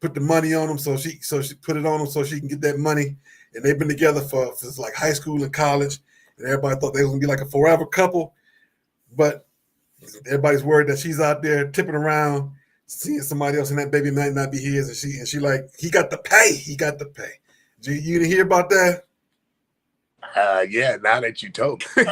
put the money on him so she put it on him so she can get that money. And they've been together since like high school and college, and everybody thought they was gonna be like a forever couple, but everybody's worried that she's out there tipping around, seeing somebody else, and that baby might not be his, and she like he got to pay. You didn't hear about that? Yeah, now that you told me.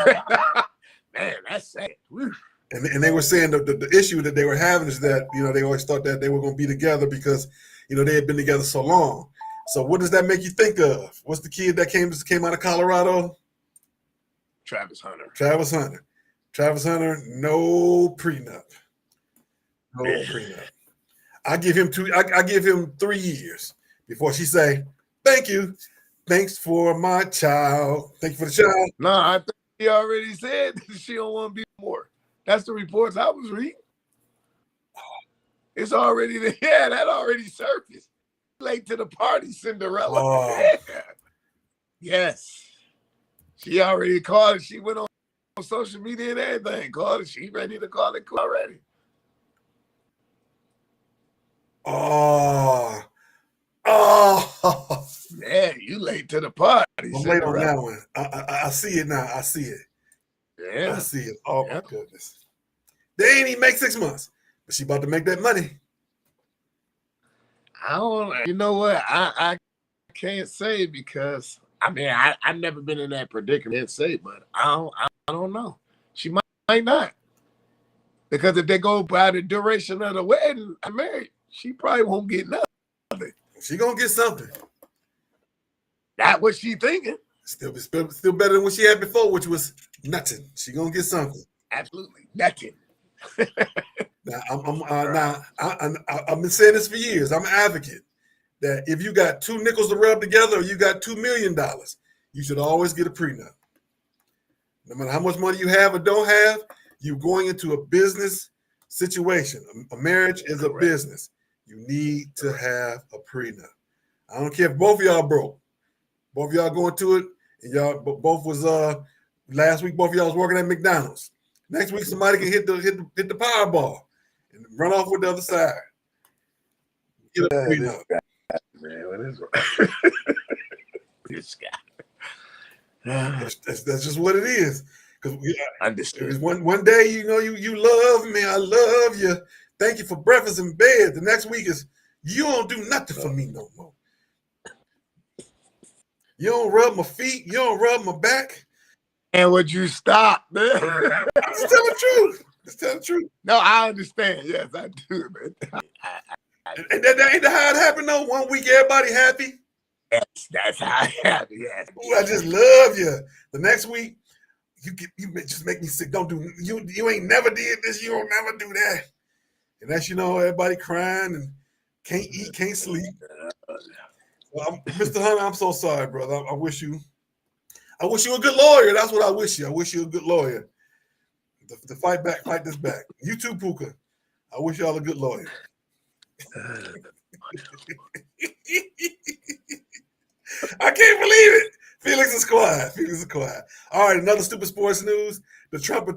Man, that's sad. Woo. And they were saying the issue that they were having is that they always thought that they were going to be together because they had been together so long. So what does that make you think of? What's the kid that came out of Colorado? Travis Hunter. Travis Hunter, no prenup. No prenup. I give him 3 years before she say, "Thank you. Thanks for my child. Thank you for the child." No, I think he already said that she don't want to be more. That's the reports I was reading. It's already that already surfaced. Late to the party, Cinderella. Oh. Yeah. Yes. She already called it. She went on social media and everything. Called it. She ready to call it already. Oh, Oh, Yeah, you late to the party. I'm late on that one. I see it now. I see it. Yeah. I see it. Oh, my goodness. They ain't even make 6 months, but she about to make that money. I don't, you know what? I can't say because, I mean, I've never been in that predicament. I can't say, but I don't know. She might not. Because if they go by the duration of the wedding, I'm married, she probably won't get nothing. She gonna get something. That's what she thinking. Still better than what she had before, which was nothing. She gonna get something. Absolutely nothing. Now, I've been saying this for years. I'm an advocate that if you got 2 nickels to rub together or you got $2 million, you should always get a prenup. No matter how much money you have or don't have, you're going into a business situation. A marriage is a business. You need to have a prenup. I don't care if both of y'all broke. Both of y'all going to it, and y'all both was last week. Both of y'all was working at McDonald's. Next week, somebody can hit the Powerball and run off with the other side. Get a prenup. Man, what is this guy? That's just what it is. Because Understood. One day, you know, you love me, I love you. Thank you for breakfast in bed. The next week is you don't do nothing for me no more. You don't rub my feet. You don't rub my back. And would you stop, man? Just tell the truth. Just tell the truth. No, I understand. Yes, I do, man. And that ain't how it happened, though. 1 week, everybody happy. Yes, that's how it happened. Yes. Ooh, I just love you. The next week, you just make me sick. Don't do you ain't never did this. You don't never do that. And that's, you know, everybody crying and can't eat, can't sleep. Well, Mr. Hunter, I'm so sorry, brother. I wish you a good lawyer. That's what I wish you. I wish you a good lawyer to fight this back. You too, Puka. I wish y'all a good lawyer. I can't believe it. Felix is quiet. All right, another stupid sports news. The Trump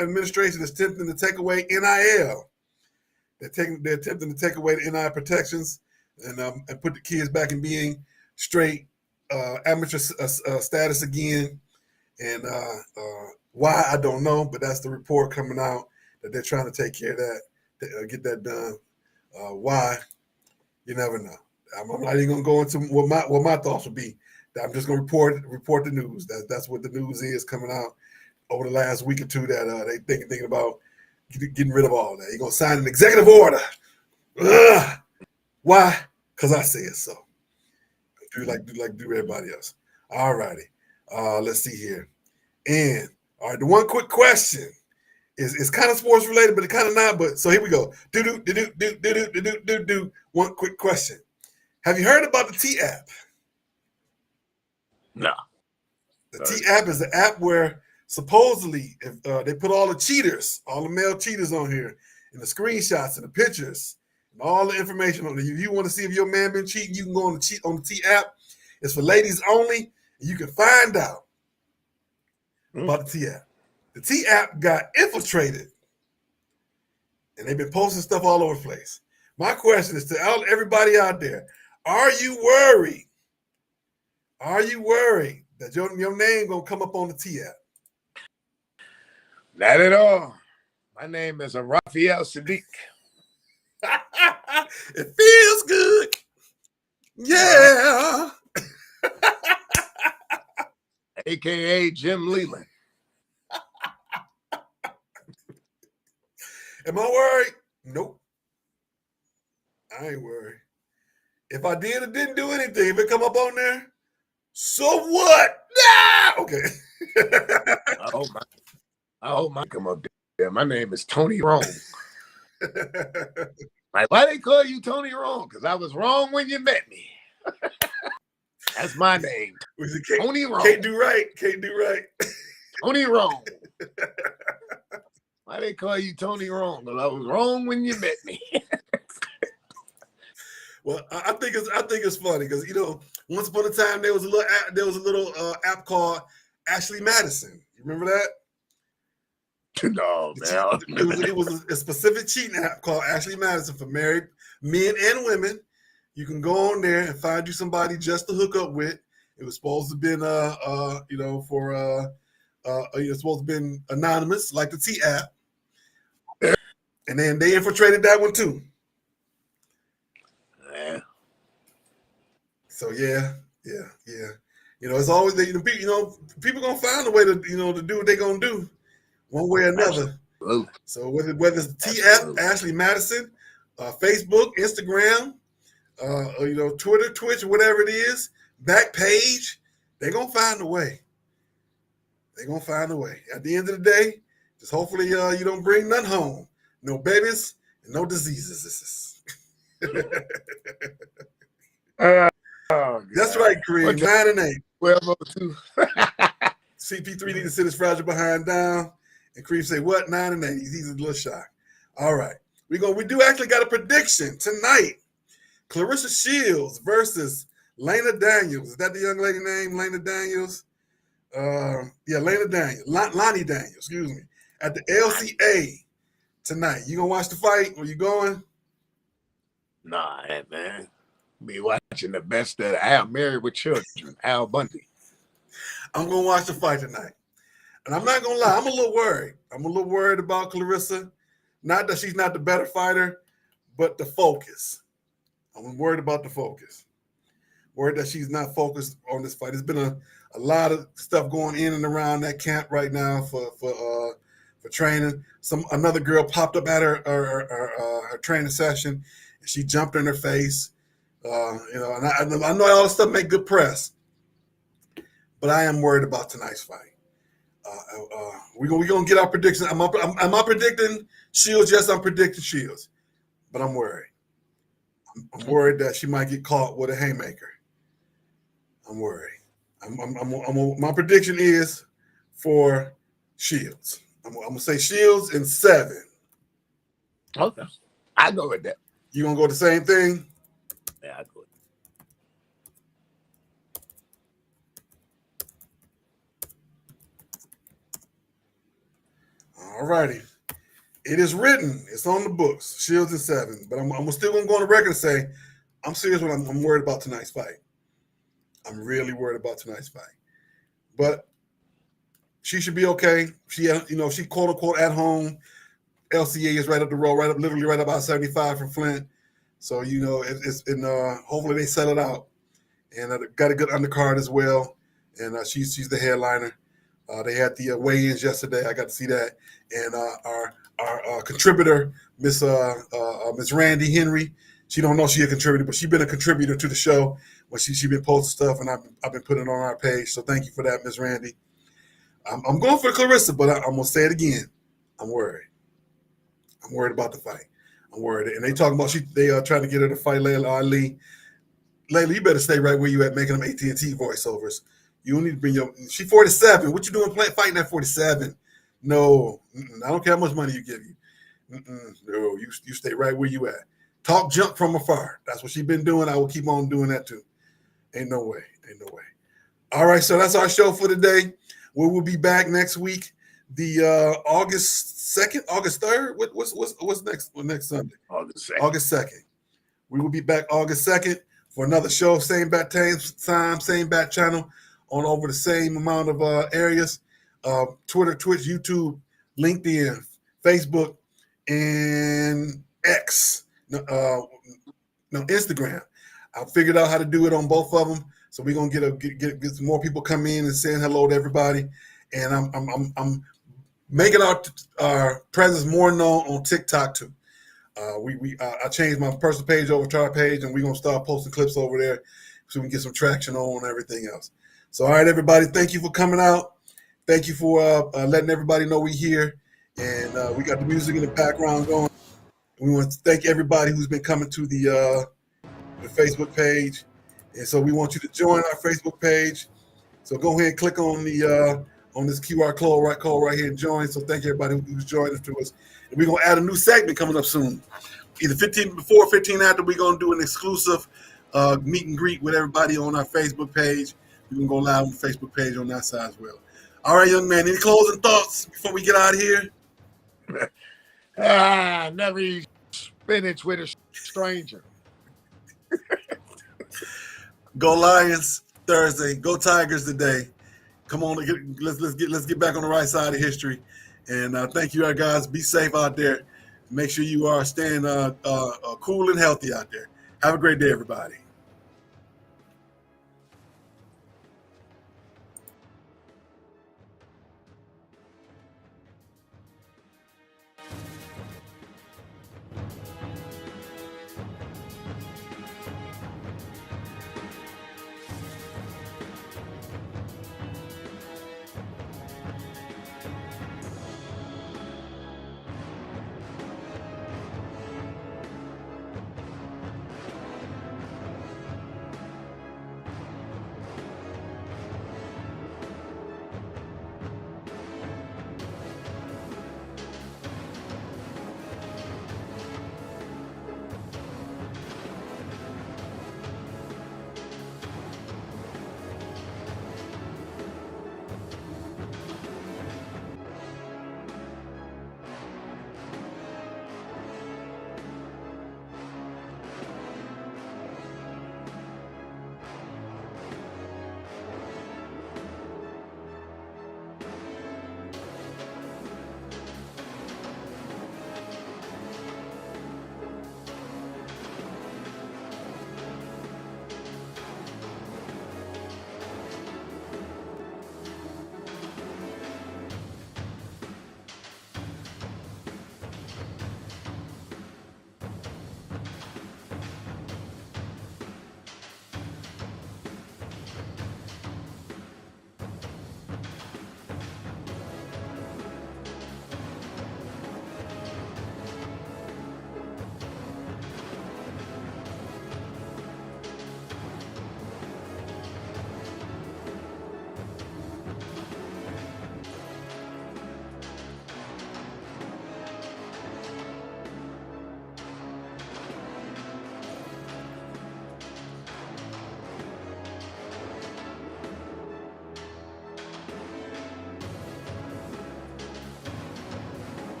administration is attempting to take away NIL. They're attempting to take away the NIL protections and put the kids back in being straight amateur status again. And why, I don't know, but that's the report coming out that they're trying to take care of that, get that done. Why? You never know. I'm not even gonna go into what my thoughts would be. I'm just gonna report the news. That's what the news is coming out over the last week or two that they thinking about getting rid of all that. You're gonna sign an executive order. Ugh. Why? Because I say it so. Do like everybody else. All righty. Let's see here. And all right, the one quick question is kind of sports related, but it kind of not. But so here we go. One quick question. Have you heard about the T app? No. The T app is the app where supposedly if they put all the cheaters, all the male cheaters on here, and the screenshots and the pictures and all the information on it. If you want to see if your man been cheating, you can go on the T app. It's for ladies only, and you can find out about the T app. The T app got infiltrated, and they've been posting stuff all over the place. My question is to everybody out there: are you worried? Are you worried that your name gonna come up on the T app? Not at all. My name is Raphael Sadiq. It feels good. Yeah. AKA Jim Leland. Am I worried? Nope. I ain't worried. If I did or didn't do anything, if it come up on there, so what? Nah! Okay. I hope my come up there. My name is Tony Wrong. Like, why they call you Tony Wrong? Because I was wrong when you met me. That's my name. Tony Wrong. Can't do right. Tony Wrong. Why they call you Tony Wrong? Because I was wrong when you met me. Well, I think it's funny because, you know, once upon a time there was a little app called Ashley Madison. You remember that? No, man. It was a specific cheating app called Ashley Madison for married men and women. You can go on there and find you somebody just to hook up with. It was supposed to have been it's supposed to have been anonymous, like the T app. And then they infiltrated that one too. Yeah. So yeah. It's always people gonna find a way to to do what they're gonna do, one way or another. Absolutely. So whether it's the T app, Ashley Madison, Facebook, Instagram, Twitter, Twitch, whatever it is, back page, they're gonna find a way. They're gonna find a way. At the end of the day, just hopefully you don't bring none home. No babies and no diseases. That's right, Kareem. 9 and 8. 12:02. CP3 need to sit his fragile behind down. And Kareem say, what? 9 and 8. He's a little shocked. All right. We do actually got a prediction tonight. Clarissa Shields versus Lena Daniels. Is that the young lady name? Lena Daniels? Lena Daniels. Lonnie Daniels, excuse me. At the LCA tonight. You gonna watch the fight? Are you going? Nah, man. Be watching the best of Al Married with Children, Al Bundy. I'm gonna watch the fight tonight. And I'm not gonna lie, I'm a little worried. I'm a little worried about Clarissa. Not that she's not the better fighter, but the focus. I'm worried about the focus. Worried that she's not focused on this fight. There's been a lot of stuff going in and around that camp right now for training. Another girl popped up at her training session, and she jumped in her face. And I know all this stuff make good press, but I am worried about tonight's fight. We're gonna get our predictions. Am I predicting Shields? Yes, I'm predicting Shields, but I'm worried. I'm worried that she might get caught with a haymaker. I'm worried. My prediction is for Shields. I'm gonna say Shields in 7. Okay, I go with that. You gonna go the same thing? Yeah, I go with that. All righty. It is written. It's on the books. Shields in 7. But I'm still gonna go on the record and say I'm serious when I'm worried about tonight's fight. I'm really worried about tonight's fight. But she should be okay. She quote unquote at home. LCA is right up the road, literally right about 75 from Flint. So hopefully they sell it out. And got a good undercard as well. And she's the headliner. They had the weigh-ins yesterday. I got to see that. And our contributor, Miss Randy Henry. She don't know she a contributor, but she's been a contributor to the show when she been posting stuff, and I've been putting it on our page. So thank you for that, Miss Randy. I'm going for Clarissa, but I'm gonna say it again. I'm worried. I'm worried about the fight. I'm worried, and they talking about they are trying to get her to fight Layla Ali. Layla, you better stay right where you at, making them AT&T voiceovers. You don't need to bring she 47. What you doing fighting at 47? No, I don't care how much money you give you. No, you stay right where you at. Talk junk from afar. That's what she's been doing. I will keep on doing that too. Ain't no way. All right, so that's our show for today. We will be back next week, the August 2nd, August 3rd. What's next? Next Sunday? August 2nd. We will be back August 2nd for another show. Same bat time, same bat channel, on over the same amount of areas. Twitter, Twitch, YouTube, LinkedIn, Facebook, and X. Instagram. I figured out how to do it on both of them, so we're gonna get some more people come in and saying hello to everybody. And I'm making our presence more known on TikTok too. I changed my personal page over to our page, and we're gonna start posting clips over there so we can get some traction on and everything else. So, all right, everybody, thank you for coming out. Thank you for letting everybody know we're here, and we got the music in the background going. We want to thank everybody who's been coming to the Facebook page, and so we want you to join our Facebook page. So go ahead and click on the on this QR code right here and join. So thank everybody who's joining to us. And we're gonna add a new segment coming up soon, either 15 before, 15 after. We're gonna do an exclusive meet and greet with everybody on our Facebook page. We're gonna go live on the Facebook page on that side as well. All right, young man. Any closing thoughts before we get out of here? Never eat spinach with a stranger. Go Lions Thursday. Go Tigers today. Come on, let's get back on the right side of history. And thank you, guys. Be safe out there. Make sure you are staying cool and healthy out there. Have a great day, everybody.